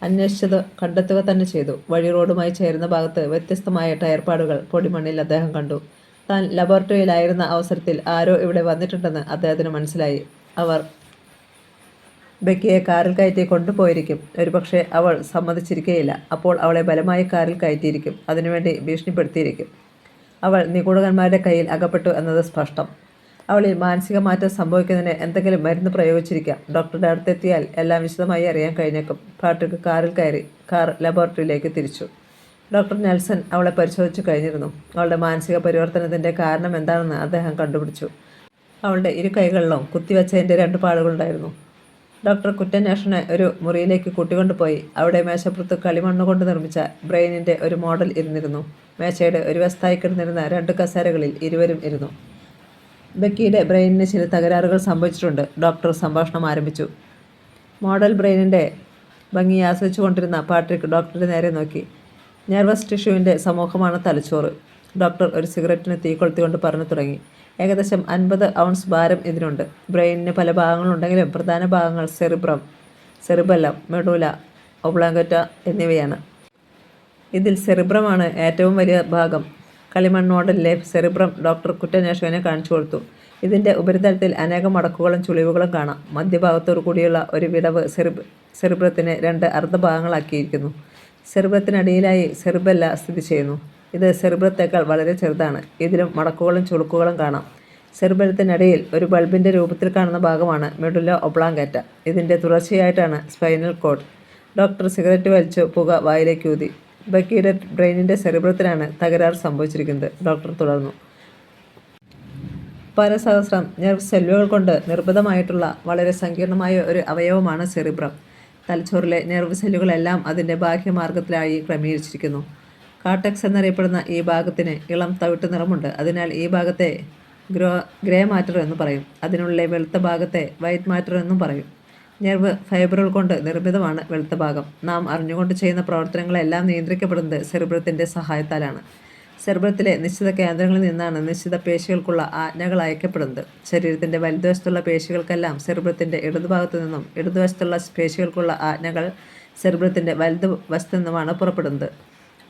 അന്വേഷിച്ചത് കണ്ടെത്തുക തന്നെ ചെയ്തു. വഴി റോഡുമായി ചേരുന്ന ഭാഗത്ത് വ്യത്യസ്തമായ ടയർ പാടുകൾ പൊടിമണ്ണിൽ അദ്ദേഹം കണ്ടു. താൻ ലബോറട്ടറിയിലായിരുന്ന അവസരത്തിൽ ആരോ ഇവിടെ വന്നിട്ടുണ്ടെന്ന് അദ്ദേഹത്തിന് മനസ്സിലായി. അവർ ബെക്കിയെ കാറിൽ കയറ്റി കൊണ്ടുപോയിരിക്കും. ഒരുപക്ഷെ അവൾ സമ്മതിച്ചിരിക്കുകയില്ല. അപ്പോൾ അവളെ ബലമായി കാറിൽ കയറ്റിയിരിക്കും. അതിനുവേണ്ടി ഭീഷണിപ്പെടുത്തിയിരിക്കും. അവൾ നിഗൂഢകന്മാരുടെ കയ്യിൽ അകപ്പെട്ടു എന്നത് സ്പഷ്ടം. അവളിൽ മാനസിക മാറ്റം സംഭവിക്കുന്നതിന് എന്തെങ്കിലും മരുന്ന് പ്രയോഗിച്ചിരിക്കാം. ഡോക്ടറുടെ അടുത്തെത്തിയാൽ എല്ലാം വിശദമായി അറിയാൻ കഴിഞ്ഞേക്കും. പാട്രിക് കാറിൽ കയറി കാർ ലബോറട്ടറിയിലേക്ക് തിരിച്ചു. ഡോക്ടർ നെൽസൺ അവളെ പരിശോധിച്ചു കഴിഞ്ഞിരുന്നു. അവളുടെ മാനസിക പരിവർത്തനത്തിൻ്റെ കാരണം എന്താണെന്ന് അദ്ദേഹം കണ്ടുപിടിച്ചു. അവളുടെ ഇരു കൈകളിലും കുത്തിവെച്ചതിൻ്റെ 2 പാടുകളുണ്ടായിരുന്നു. ഡോക്ടർ കുറ്റാന്വേഷണനെ ഒരു മുറിയിലേക്ക് കൂട്ടിക്കൊണ്ടുപോയി. അവിടെ മേശപ്പുറത്ത് കളിമണ്ണ് കൊണ്ട് നിർമ്മിച്ച ബ്രെയിനിൻ്റെ ഒരു മോഡൽ ഇരുന്നിരുന്നു. മേശയുടെ ഒരു വശത്തായി കിടന്നിരുന്ന 2 കസേരകളിൽ ഇരുവരും ഇരുന്നു. ബെക്കിയുടെ ബ്രെയിനിന് ചില തകരാറുകൾ സംഭവിച്ചിട്ടുണ്ട്. ഡോക്ടർ സംഭാഷണം ആരംഭിച്ചു. മോഡൽ ബ്രെയിനിൻ്റെ ഭംഗി ആസ്വദിച്ചു കൊണ്ടിരുന്ന പാട്രിക് ഡോക്ടറുടെ നേരെ നോക്കി. നെർവസ് ടിഷ്യൂവിൻ്റെ സമൂഹമാണ് തലച്ചോറ്. ഡോക്ടർ ഒരു സിഗരറ്റിന് തീ കൊളുത്തിക്കൊണ്ട് പറഞ്ഞു തുടങ്ങി. ഏകദേശം 50 ഔൺസ് ഭാരം ഇതിനുണ്ട്. ബ്രെയിനിന് പല ഭാഗങ്ങളുണ്ടെങ്കിലും പ്രധാന ഭാഗങ്ങൾ സെറിബെല്ലം, മെഡുല ഒബ്ലാങ്കറ്റ എന്നിവയാണ്. ഇതിൽ സെറിബ്രമാണ് ഏറ്റവും വലിയ ഭാഗം. കളിമൺ മോഡലിലെ സെറിബ്രം ഡോക്ടർ കുറ്റാന്വേഷകനെ കാണിച്ചു കൊടുത്തു. ഇതിൻ്റെ ഉപരിതലത്തിൽ അനേകം മടക്കുകളും ചുളിവുകളും കാണാം. മധ്യഭാഗത്തോടു കൂടിയുള്ള ഒരു വിടവ് സെറിബ്രത്തിനെ 2 അർദ്ധഭാഗങ്ങളാക്കിയിരിക്കുന്നു. സെറിബ്രത്തിനടിയിലായി സെറിബെല്ല സ്ഥിതി ചെയ്യുന്നു. ഇത് സെറിബ്രത്തേക്കാൾ വളരെ ചെറുതാണ്. ഇതിലും മടക്കുകളും ചുളുക്കുകളും കാണാം. സെറിബെല്ലത്തിനടിയിൽ ഒരു ബൾബിൻ്റെ രൂപത്തിൽ കാണുന്ന ഭാഗമാണ് മെഡുല ഒബ്ലാങ്കറ്റ. ഇതിൻ്റെ തുടർച്ചയായിട്ടാണ് സ്പൈനൽ കോഡ്. ഡോക്ടർ സിഗരറ്റ് വലിച്ചു പുക വായിലേക്ക് ഊതി. ബക്കിയുടെ ബ്രെയിനിൻ്റെ സെറിബ്രത്തിനാണ് തകരാറ് സംഭവിച്ചിരിക്കുന്നത്. ഡോക്ടർ തുടർന്നു. പല സഹസ്രം നെർവ് സെല്ലുകൾ കൊണ്ട് നിർമ്മിതമായിട്ടുള്ള വളരെ സങ്കീർണമായ ഒരു അവയവമാണ് സെറിബ്രം. തലച്ചോറിലെ നെർവ് സെല്ലുകളെല്ലാം അതിൻ്റെ ബാഹ്യമാർഗത്തിലായി ക്രമീകരിച്ചിരിക്കുന്നു. കാർട്ടെക്സ് എന്നറിയപ്പെടുന്ന ഈ ഭാഗത്തിന് ഇളം തവിട്ട് നിറമുണ്ട്. അതിനാൽ ഈ ഭാഗത്തെ ഗ്രേ മാറ്റർ എന്ന് പറയും. അതിനുള്ളിലെ വെളുത്ത ഭാഗത്തെ വൈറ്റ് മാറ്റർ എന്നും പറയും. നെർവ് ഫൈബറുകൾ കൊണ്ട് നിർമ്മിതമാണ് വെളുത്ത ഭാഗം. നാം അറിഞ്ഞുകൊണ്ട് ചെയ്യുന്ന പ്രവർത്തനങ്ങളെല്ലാം നിയന്ത്രിക്കപ്പെടുന്നത് സെറിബ്രത്തിൻ്റെ സഹായത്താലാണ്. സെറിബ്രത്തിലെ നിശ്ചിത കേന്ദ്രങ്ങളിൽ നിന്നാണ് നിശ്ചിത പേശികൾക്കുള്ള ആജ്ഞകൾ അയക്കപ്പെടുന്നത്. ശരീരത്തിൻ്റെ വലതുവശത്തുള്ള പേശികൾക്കെല്ലാം സെറിബ്രത്തിൻ്റെ ഇടതുഭാഗത്തു നിന്നും ഇടതുവശത്തുള്ള പേശികൾക്കുള്ള ആജ്ഞകൾ സെറിബ്രത്തിൻ്റെ വലതുവശത്തു നിന്നുമാണ് പുറപ്പെടുന്നത്.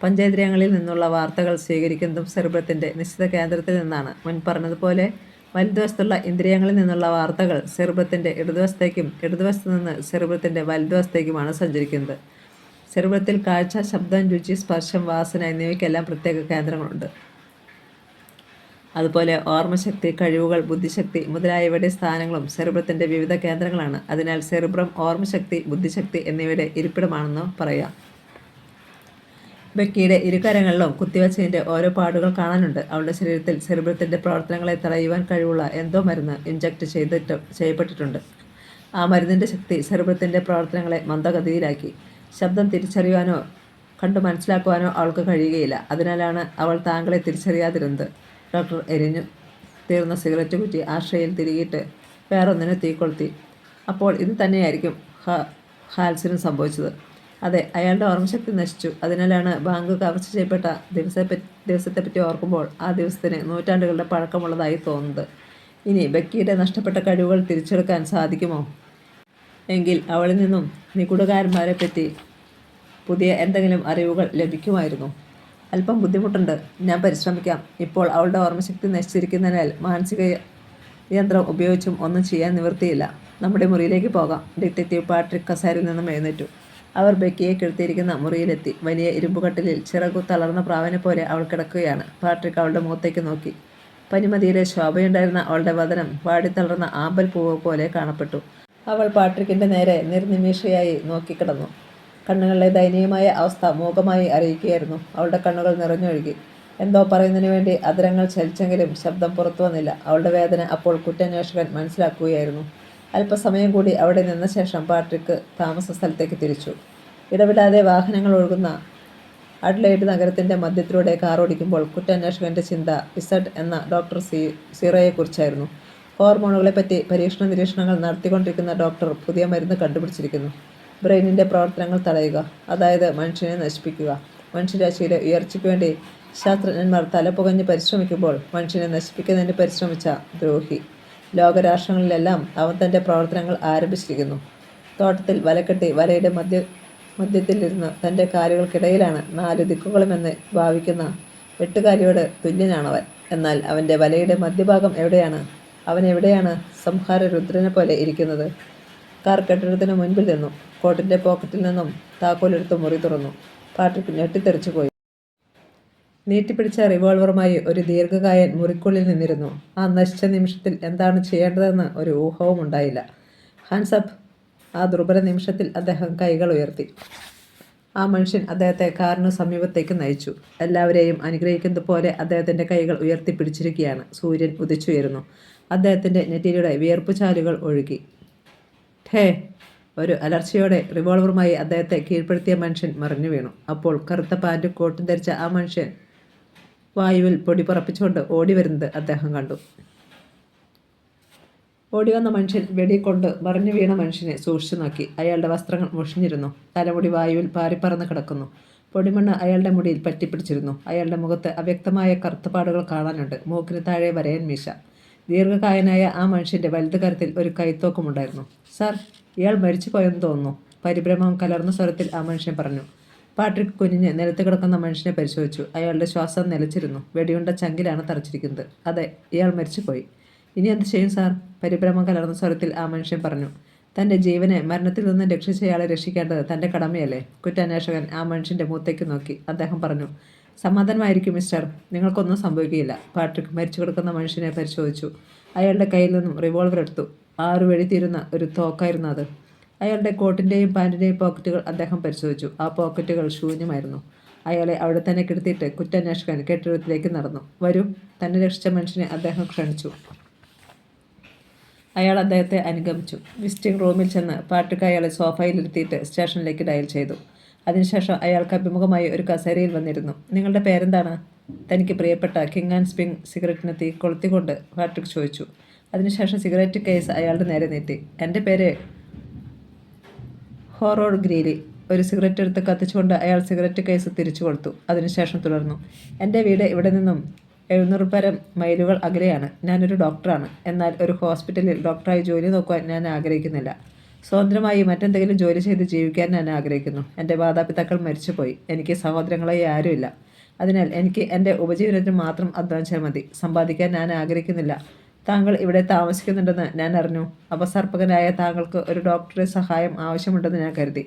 പഞ്ചേന്ദ്രിയങ്ങളിൽ നിന്നുള്ള വാർത്തകൾ സ്വീകരിക്കുന്നതും സെറിബ്രത്തിൻ്റെ നിശ്ചിത കേന്ദ്രത്തിൽ നിന്നാണ്. മുൻ പറഞ്ഞതുപോലെ വലതുവശത്തുള്ള ഇന്ദ്രിയങ്ങളിൽ നിന്നുള്ള വാർത്തകൾ സെറിബ്രത്തിൻ്റെ ഇടതുവശത്തേക്കും ഇടതുവശത്തു നിന്ന് സെറിബ്രത്തിൻ്റെ വലതുവശത്തേക്കുമാണ് സഞ്ചരിക്കുന്നത്. സെറിബ്രത്തിൽ കാഴ്ച, ശബ്ദം, രുചി, സ്പർശം, വാസന എന്നിവയ്ക്കെല്ലാം പ്രത്യേക കേന്ദ്രങ്ങളുണ്ട്. അതുപോലെ ഓർമ്മശക്തി, കഴിവുകൾ, ബുദ്ധിശക്തി മുതലായവയുടെ സ്ഥാനങ്ങളും സെറിബ്രത്തിൻ്റെ വിവിധ കേന്ദ്രങ്ങളാണ്. അതിനാൽ സെറിബ്രം ഓർമ്മശക്തി, ബുദ്ധിശക്തി എന്നിവയുടെ ഇരിപ്പിടമാണെന്ന് പറയാം. ബെക്കിയുടെ ഇരുകരങ്ങളിലും കുത്തിവെച്ചതിൻ്റെ ഓരോ പാടുകൾ കാണാനുണ്ട്. അവളുടെ ശരീരത്തിൽ സെറിബ്രത്തിൻ്റെ പ്രവർത്തനങ്ങളെ തടയുവാൻ കഴിവുള്ള എന്തോ മരുന്ന് ഇൻജക്റ്റ് ചെയ്യപ്പെട്ടിട്ടുണ്ട്. ആ മരുന്നിൻ്റെ ശക്തി സെറിബ്രത്തിൻ്റെ പ്രവർത്തനങ്ങളെ മന്ദഗതിയിലാക്കി. ശബ്ദം തിരിച്ചറിയുവാനോ കണ്ടു മനസ്സിലാക്കുവാനോ അവൾക്ക് കഴിയുകയില്ല. അതിനാലാണ് അവൾ താങ്കളെ തിരിച്ചറിയാതിരുന്നത്. ഡോക്ടർ എരിഞ്ഞു തീർന്ന സിഗരറ്റ് കുറ്റി ആശ്രയിൽ തിരികിയിട്ട് വേറൊന്നിനെ തീ കൊളുത്തി. അപ്പോൾ ഇത് തന്നെയായിരിക്കും ഹാൽസിനും സംഭവിച്ചത്. അതെ, അയാളുടെ ഓർമ്മശക്തി നശിച്ചു. അതിനാലാണ് ബാങ്ക് കവർച്ച ചെയ്യപ്പെട്ട ദിവസത്തെപ്പറ്റി ഓർക്കുമ്പോൾ ആ ദിവസത്തിന് നൂറ്റാണ്ടുകളുടെ പഴക്കമുള്ളതായി തോന്നുന്നത്. ഇനി ബെക്കിയുടെ നഷ്ടപ്പെട്ട കഴിവുകൾ തിരിച്ചെടുക്കാൻ സാധിക്കുമോ? എങ്കിൽ അവളിൽ നിന്നും നിഗൂഢകാരന്മാരെപ്പറ്റി പുതിയ എന്തെങ്കിലും അറിവുകൾ ലഭിക്കുമായിരുന്നു. അല്പം ബുദ്ധിമുട്ടുണ്ട്. ഞാൻ പരിശ്രമിക്കാം. ഇപ്പോൾ അവളുടെ ഓർമ്മശക്തി നശിച്ചിരിക്കുന്നതിനാൽ മാനസിക യന്ത്രം ഉപയോഗിച്ചും ഒന്നും ചെയ്യാൻ നിവൃത്തിയില്ല. നമ്മുടെ മുറിയിലേക്ക് പോകാം. ഡിറ്റക്റ്റീവ് പാട്രിക് കസേരയിൽ നിന്നും എഴുന്നേറ്റു. അവർ ബെക്കിയെ കിടത്തിയിരിക്കുന്ന മുറിയിലെത്തി. വലിയ ഇരുമ്പുകട്ടിലിൽ ചിറകു തളർന്ന പ്രാവിനെ പോലെ അവൾ കിടക്കുകയാണ്. പാട്രിക് അവളുടെ മുഖത്തേക്ക് നോക്കി. പനിമതിയിലെ ശോഭയുണ്ടായിരുന്ന അവളുടെ വദനം വാടിത്തളർന്ന ആമ്പൽ പൂവ് പോലെ കാണപ്പെട്ടു. അവൾ പാട്രിക്കിൻ്റെ നേരെ നിർനിമീഷയായി നോക്കിക്കിടന്നു. കണ്ണുകളിലെ ദയനീയമായ അവസ്ഥ മൂകമായി അറിയിക്കുകയായിരുന്നു. അവളുടെ കണ്ണുകൾ നിറഞ്ഞൊഴുകി. എന്തോ പറയുന്നതിന് വേണ്ടി അധരങ്ങൾ ചലിച്ചെങ്കിലും ശബ്ദം പുറത്തു വന്നില്ല. അവളുടെ വേദന അപ്പോൾ കുറ്റാന്വേഷകൻ മനസ്സിലാക്കുകയായിരുന്നു. അല്പസമയം കൂടി അവിടെ നിന്ന ശേഷം പാട്രിക് താമസ സ്ഥലത്തേക്ക് തിരിച്ചു. ഇടവിടാതെ വാഹനങ്ങൾ ഒഴുകുന്ന അഡ്ലൈഡ് നഗരത്തിൻ്റെ മധ്യത്തിലൂടെ കാർ ഓടിക്കുമ്പോൾ കുറ്റാന്വേഷകൻ്റെ ചിന്ത ഇസഡ് എന്ന ഡോക്ടർ സീറോയെക്കുറിച്ചായിരുന്നു. ഹോർമോണുകളെപ്പറ്റി പരീക്ഷണ നിരീക്ഷണങ്ങൾ നടത്തിക്കൊണ്ടിരിക്കുന്ന ഡോക്ടർ പുതിയ മരുന്ന് കണ്ടുപിടിച്ചിരിക്കുന്നു. ബ്രെയിനിൻ്റെ പ്രവർത്തനങ്ങൾ തടയുക, അതായത് മനുഷ്യനെ നശിപ്പിക്കുക. മനുഷ്യരാശിയിലെ ഉയർച്ചയ്ക്ക് വേണ്ടി ശാസ്ത്രജ്ഞന്മാർ തലപുകഞ്ഞ് പരിശ്രമിക്കുമ്പോൾ മനുഷ്യനെ നശിപ്പിക്കുന്നതിന് പരിശ്രമിച്ച ദ്രോഹി. ലോകരാഷ്ട്രങ്ങളിലെല്ലാം അവൻ തൻ്റെ പ്രവർത്തനങ്ങൾ ആരംഭിച്ചിരിക്കുന്നു. തോട്ടത്തിൽ വലക്കെട്ടി വലയുടെ മധ്യത്തിലിരുന്ന് തൻ്റെ കാലുകൾക്കിടയിലാണ് 4 ദിക്കുകളുമെന്ന് ഭാവിക്കുന്ന വെട്ടുകാരിയോട് തുല്യനാണവൻ. എന്നാൽ അവൻ്റെ വലയുടെ മധ്യഭാഗം എവിടെയാണ്? അവൻ എവിടെയാണ് സംഹാര രുദ്രനെ പോലെ ഇരിക്കുന്നത്? കാർ കെട്ടിടത്തിന് മുൻപിൽ നിന്നു. കോട്ടിൻ്റെ പോക്കറ്റിൽ നിന്നും താക്കോലെടുത്ത് മുറി തുറന്നു. പാട്രിക് ഞെട്ടിത്തെറിച്ചു പോയി. നീട്ടിപ്പിടിച്ച റിവോൾവറുമായി ഒരു ദീർഘകായൻ മുറിക്കുള്ളിൽ നിന്നിരുന്നു. ആ നശിച്ച നിമിഷത്തിൽ എന്താണ് ചെയ്യേണ്ടതെന്ന് ഒരു ഊഹവും ഉണ്ടായില്ല. ഹാൻഡ്സപ്പ്! ആ ദുർബല നിമിഷത്തിൽ അദ്ദേഹം കൈകൾ ഉയർത്തി. ആ മനുഷ്യൻ അദ്ദേഹത്തെ കാറിനു സമീപത്തേക്ക് നയിച്ചു. എല്ലാവരെയും അനുഗ്രഹിക്കുന്നത് പോലെ അദ്ദേഹത്തിൻ്റെ കൈകൾ ഉയർത്തിപ്പിടിച്ചിരിക്കുകയാണ്. സൂര്യൻ ഉദിച്ചുയരുന്നു. അദ്ദേഹത്തിൻ്റെ നെറ്റിയിലൂടെ വിയർപ്പുചാലുകൾ ഒഴുകി. ഹേ! ഒരു അലർച്ചയോടെ റിവോൾവറുമായി അദ്ദേഹത്തെ കീഴ്പ്പെടുത്തിയ മനുഷ്യൻ മറിഞ്ഞു വീണു. അപ്പോൾ കറുത്ത പാൻറ്റും കോട്ടും ധരിച്ച ആ മനുഷ്യൻ വായുവിൽ പൊടി പറപ്പിച്ചുകൊണ്ട് ഓടി വരുന്നത് അദ്ദേഹം കണ്ടു. ഓടിവന്ന മനുഷ്യൻ വെടികൊണ്ട് മറിഞ്ഞു വീണ മനുഷ്യനെ സൂക്ഷിച്ചു നോക്കി. അയാളുടെ വസ്ത്രങ്ങൾ മുഷിഞ്ഞിരുന്നു. തലമുടി വായുവിൽ പാറിപ്പറന്ന് കിടക്കുന്നു. പൊടിമണ്ണ് അയാളുടെ മുടിയിൽ പറ്റിപ്പിടിച്ചിരുന്നു. അയാളുടെ മുഖത്ത് അവ്യക്തമായ കറുത്തപാടുകൾ കാണാനുണ്ട്. മൂക്കിന് താഴെ വരയൻ മീശ. ദീർഘകായനായ ആ മനുഷ്യൻ്റെ വലതു കരത്തിൽ ഒരു കൈത്തോക്കുമുണ്ടായിരുന്നു. സാർ, ഇയാൾ മരിച്ചുപോയെന്ന് തോന്നുന്നു, പരിഭ്രമം കലർന്ന സ്വരത്തിൽ ആ മനുഷ്യൻ പറഞ്ഞു. പാട്രിക് കുനിഞ്ഞ് നിലത്ത് കിടക്കുന്ന മനുഷ്യനെ പരിശോധിച്ചു. അയാളുടെ ശ്വാസം നിലച്ചിരുന്നു. വെടിയുണ്ട ചങ്കിലാണ് തറച്ചിരിക്കുന്നത്. അതെ, ഇയാൾ മരിച്ചുപോയി. ഇനി എന്ത് ചെയ്യും സാർ? പരിഭ്രമം കലർന്ന സ്വരത്തിൽ ആ മനുഷ്യൻ പറഞ്ഞു. തൻ്റെ ജീവനെ മരണത്തിൽ നിന്ന് രക്ഷിച്ചയാളെ രക്ഷിക്കേണ്ടത് തൻ്റെ കടമയല്ലേ? കുറ്റാന്വേഷകൻ ആ മനുഷ്യൻ്റെ മുഖത്തേക്ക് നോക്കി. അദ്ദേഹം പറഞ്ഞു. സമാധാനമായിരിക്കും മിസ്റ്റർ, നിങ്ങൾക്കൊന്നും സംഭവിക്കുകയില്ല. പാട്രിക് മരിച്ചു കിടക്കുന്ന മനുഷ്യനെ പരിശോധിച്ചു. അയാളുടെ കയ്യിൽ നിന്നും റിവോൾവർ എടുത്തു. 6 വെടി തീരുന്ന ഒരു തോക്കായിരുന്നു അത്. അയാളുടെ കോട്ടിൻ്റെയും പാൻറ്റിൻ്റെയും പോക്കറ്റുകൾ അദ്ദേഹം പരിശോധിച്ചു. ആ പോക്കറ്റുകൾ ശൂന്യമായിരുന്നു. അയാളെ അവിടെ തന്നെ കിടത്തിയിട്ട് കുറ്റാന്വേഷകൻ കെട്ടിടത്തിലേക്ക് നടന്നു. വരൂ, തന്നെ രക്ഷിച്ച മനുഷ്യനെ അദ്ദേഹം ക്ഷണിച്ചു. അയാൾ അദ്ദേഹത്തെ അനുഗമിച്ചു. വിസിറ്റിംഗ് റൂമിൽ ചെന്ന് പാട്രിക് അയാളെ സോഫയിലിരുത്തിയിട്ട് സ്റ്റേഷനിലേക്ക് ഡയൽ ചെയ്തു. അതിനുശേഷം അയാൾക്ക് അഭിമുഖമായി ഒരു കസേരയിൽ വന്നിരുന്നു. നിങ്ങളുടെ പേരെന്താണ്? തനിക്ക് പ്രിയപ്പെട്ട കിങ് ആൻഡ് സ്പിങ് സിഗരറ്റിന് തീ കൊളുത്തിക്കൊണ്ട് പാട്രിക് ചോദിച്ചു. അതിനുശേഷം സിഗരറ്റ് കേസ് അയാളുടെ നേരെ നീട്ടി. എൻ്റെ പേര് ഹോറോഡ് ഗ്രീലി. ഒരു സിഗരറ്റ് എടുത്ത് കത്തിച്ചുകൊണ്ട് അയാൾ സിഗരറ്റ് കേസ് തിരിച്ചു കൊടുത്തു. അതിനുശേഷം തുടർന്നു. എൻ്റെ വീട് ഇവിടെ നിന്നും 700 പരം മൈലുകൾ അകലെയാണ്. ഞാനൊരു ഡോക്ടറാണ്. എന്നാൽ ഒരു ഹോസ്പിറ്റലിൽ ഡോക്ടറായി ജോലി നോക്കുവാൻ ഞാൻ ആഗ്രഹിക്കുന്നില്ല. സ്വതന്ത്രമായി മറ്റെന്തെങ്കിലും ജോലി ചെയ്ത് ജീവിക്കാൻ ഞാൻ ആഗ്രഹിക്കുന്നു. എൻ്റെ മാതാപിതാക്കൾ മരിച്ചുപോയി. എനിക്ക് സഹോദരങ്ങളായി ആരുമില്ല. അതിനാൽ എനിക്ക് എൻ്റെ ഉപജീവനത്തിന് മാത്രം അധ്വാനിച്ചാൽ മതി. സമ്പാദിക്കാൻ ഞാൻ ആഗ്രഹിക്കുന്നില്ല. താങ്കൾ ഇവിടെ താമസിക്കുന്നുണ്ടെന്ന് ഞാൻ അറിഞ്ഞു. അപസർപ്പകനായ താങ്കൾക്ക് ഒരു ഡോക്ടറുടെ സഹായം ആവശ്യമുണ്ടെന്ന് ഞാൻ കരുതി.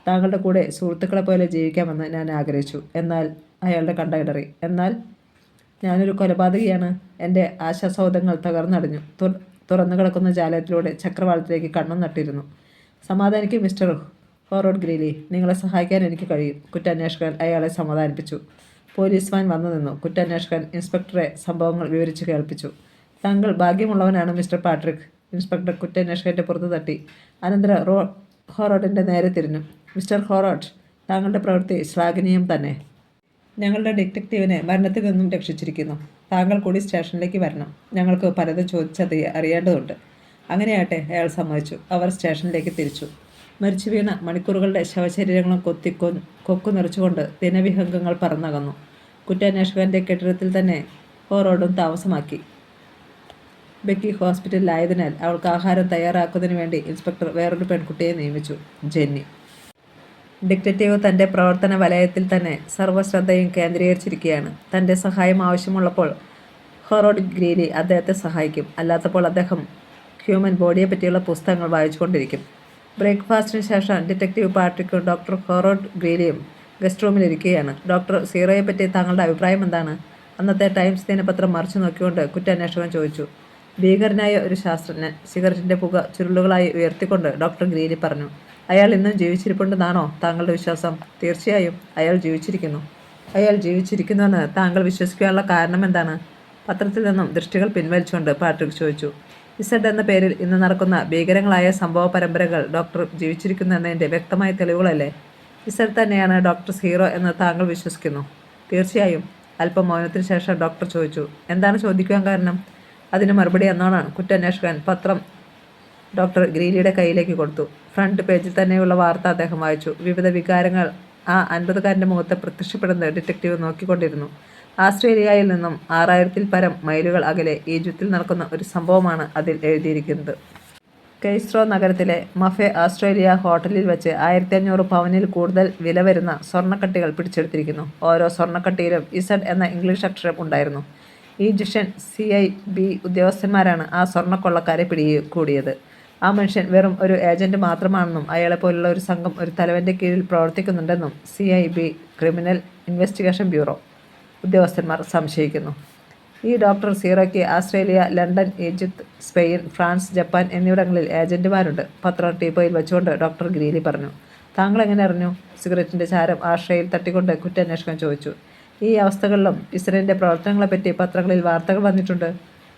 താങ്കളുടെ കൂടെ സുഹൃത്തുക്കളെ പോലെ ജീവിക്കാമെന്ന് ഞാൻ ആഗ്രഹിച്ചു. എന്നാൽ അയാളുടെ കണ്ടയിടറി. എന്നാൽ ഞാനൊരു കൊലപാതകിയാണ്. എൻ്റെ ആശാസൗധങ്ങൾ തകർന്നടിഞ്ഞു. തുറന്നു കിടക്കുന്ന ജാലകത്തിലൂടെ ചക്രവാളത്തിലേക്ക് കണ്ണും നട്ടിരുന്നു. സമാധാനിക്കും മിസ്റ്റർ ഹോറോഡ് ഗ്രീലി, നിങ്ങളെ സഹായിക്കാൻ എനിക്ക് കഴിയും. കുറ്റാന്വേഷകൻ അയാളെ സമാധാനിപ്പിച്ചു. പോലീസ് വാൻ വന്നു നിന്നു. കുറ്റാന്വേഷകൻ ഇൻസ്പെക്ടറെ സംഭവങ്ങൾ വിവരിച്ച് കേൾപ്പിച്ചു. താങ്കൾ ഭാഗ്യമുള്ളവനാണ് മിസ്റ്റർ പാട്രിക്. ഇൻസ്പെക്ടർ കുറ്റാന്വേഷകൻ്റെ പുറത്തു തട്ടി. അനന്തരം ഹോറോഡിൻ്റെ നേരെ തിരിഞ്ഞു. മിസ്റ്റർ ഹോറോഡ്, താങ്കളുടെ പ്രവൃത്തി ശ്ലാഘനീയം തന്നെ. ഞങ്ങളുടെ ഡിറ്റക്റ്റീവിനെ മരണത്തിൽ നിന്നും രക്ഷിച്ചിരിക്കുന്നു. താങ്കൾ കൂടി സ്റ്റേഷനിലേക്ക് വരണം. ഞങ്ങൾക്ക് പലതും ചോദിച്ചത് അറിയേണ്ടതുണ്ട്. അങ്ങനെയാട്ടെ, അയാൾ സമ്മതിച്ചു. അവർ സ്റ്റേഷനിലേക്ക് തിരിച്ചു. മരിച്ചു വീണ മണിക്കൂറുകളുടെ ശവശരീരങ്ങളും കൊക്കു നിറച്ചുകൊണ്ട് ദിനവിഹംഗങ്ങൾ പറന്നകന്നു. കുറ്റാന്വേഷകൻ്റെ കെട്ടിടത്തിൽ തന്നെ ഹോറോഡും താമസമാക്കി. ബെക്കി ഹോസ്പിറ്റലിലായതിനാൽ അവൾക്ക് ആഹാരം തയ്യാറാക്കുന്നതിന് വേണ്ടി ഇൻസ്പെക്ടർ വേറൊരു പെൺകുട്ടിയെ നിയമിച്ചു, ജെന്നി. ഡിറ്റക്റ്റീവ് തൻ്റെ പ്രവർത്തന വലയത്തിൽ തന്നെ സർവ്വശ്രദ്ധയും കേന്ദ്രീകരിച്ചിരിക്കുകയാണ്. തൻ്റെ സഹായം ആവശ്യമുള്ളപ്പോൾ ഹോറോഡ് ഗ്രീലി അദ്ദേഹത്തെ സഹായിക്കും. അല്ലാത്തപ്പോൾ അദ്ദേഹം ഹ്യൂമൻ ബോഡിയെ പറ്റിയുള്ള പുസ്തകങ്ങൾ വായിച്ചുകൊണ്ടിരിക്കും. ബ്രേക്ക്ഫാസ്റ്റിന് ശേഷം ഡിറ്റക്റ്റീവ് പാട്രിക്കും ഡോക്ടർ ഹോറോഡ് ഗ്രീലിയും ഗസ്റ്റ് റൂമിലിരിക്കുകയാണ്. ഡോക്ടർ സീറോയെപ്പറ്റി താങ്കളുടെ അഭിപ്രായം എന്താണ്? അന്നത്തെ ടൈംസ് ദിനപത്രം മറിച്ചു നോക്കിക്കൊണ്ട് കുറ്റാന്വേഷകൻ ചോദിച്ചു. ഭീകരനായ ഒരു ശാസ്ത്രജ്ഞൻ, സിഗരറ്റിൻ്റെ പുക ചുരുളുകളായി ഉയർത്തിക്കൊണ്ട് ഡോക്ടർ ഗ്രീലി പറഞ്ഞു. അയാൾ ഇന്നും ജീവിച്ചിരിപ്പുണ്ടെന്നാണോ താങ്കളുടെ വിശ്വാസം? തീർച്ചയായും അയാൾ ജീവിച്ചിരിക്കുന്നു. അയാൾ ജീവിച്ചിരിക്കുന്നുവെന്ന് താങ്കൾ വിശ്വസിക്കാനുള്ള കാരണം എന്താണ്? പത്രത്തിൽ നിന്നും ദൃഷ്ടികൾ പിൻവലിച്ചുകൊണ്ട് പാട്രിക് ചോദിച്ചു. ഇസഡ് എന്ന പേരിൽ ഇന്ന് നടക്കുന്ന ഭീകരങ്ങളായ സംഭവ പരമ്പരകൾ ഡോക്ടർ ജീവിച്ചിരിക്കുന്നു എന്നതിൻ്റെ വ്യക്തമായ തെളിവുകളല്ലേ? ഇസഡ് തന്നെയാണ് ഡോക്ടർ സീറോ എന്ന് താങ്കൾ വിശ്വസിക്കുന്നു? തീർച്ചയായും. അല്പം മൗനത്തിന് ശേഷം ഡോക്ടർ ചോദിച്ചു. എന്താണ് ചോദിക്കുവാൻ കാരണം? അതിന് മറുപടി എന്നോണാണ്. കുറ്റാന്വേഷകൻ പത്രം ഡോക്ടർ ഗ്രീലിയുടെ കയ്യിലേക്ക് കൊടുത്തു. ഫ്രണ്ട് പേജിൽ തന്നെയുള്ള വാർത്ത അദ്ദേഹം വായിച്ചു. വിവിധ വികാരങ്ങൾ ആ 50കാരൻ്റെ മുഖത്ത് പ്രത്യക്ഷപ്പെടുന്നത് ഡിറ്റക്റ്റീവ് നോക്കിക്കൊണ്ടിരുന്നു. ആസ്ട്രേലിയയിൽ നിന്നും 6000-ൽ പരം മൈലുകൾ അകലെ ഈജിപ്തിൽ നടക്കുന്ന ഒരു സംഭവമാണ് അതിൽ എഴുതിയിരിക്കുന്നത്. കെയ്സ്ട്രോ നഗരത്തിലെ മഫെ ആസ്ട്രേലിയ ഹോട്ടലിൽ വെച്ച് 1500 പവനിൽ കൂടുതൽ വില വരുന്ന സ്വർണ്ണക്കട്ടികൾ പിടിച്ചെടുത്തിരിക്കുന്നു. ഓരോ സ്വർണ്ണക്കട്ടിയിലും ഇസഡ് എന്ന ഇംഗ്ലീഷ് അക്ഷരം ഉണ്ടായിരുന്നു. ഈജിപ്ഷ്യൻ CIB ഉദ്യോഗസ്ഥന്മാരാണ് ആ സ്വർണ്ണക്കൊള്ളക്കാരെ പിടികൂടിയത്. ആ മനുഷ്യൻ വെറും ഒരു ഏജന്റ് മാത്രമാണെന്നും അയാളെപ്പോലുള്ള ഒരു സംഘം ഒരു തലവൻ്റെ കീഴിൽ പ്രവർത്തിക്കുന്നുണ്ടെന്നും CIB ക്രിമിനൽ ഇൻവെസ്റ്റിഗേഷൻ ബ്യൂറോ ഉദ്യോഗസ്ഥന്മാർ സംശയിക്കുന്നു. ഈ ഡോക്ടർ സീറോയ്ക്ക് Australia, London, Egypt, Spain, France, Japan എന്നിവിടങ്ങളിൽ ഏജന്റുമാരുണ്ട്. പത്രം ടീപ്പോയിൽ വെച്ചുകൊണ്ട് ഡോക്ടർ ഗ്രീലി പറഞ്ഞു. താങ്കൾ എങ്ങനെ അറിഞ്ഞു? സിഗരറ്റിൻ്റെ ചാരം ആശ്രയിൽ തട്ടിക്കൊണ്ട് കുറ്റാന്വേഷകൻ ചോദിച്ചു. ഈ അവസ്ഥകളിലും ഇസ്രയേലിൻ്റെ പ്രവർത്തനങ്ങളെപ്പറ്റി പത്രങ്ങളിൽ വാർത്തകൾ വന്നിട്ടുണ്ട്.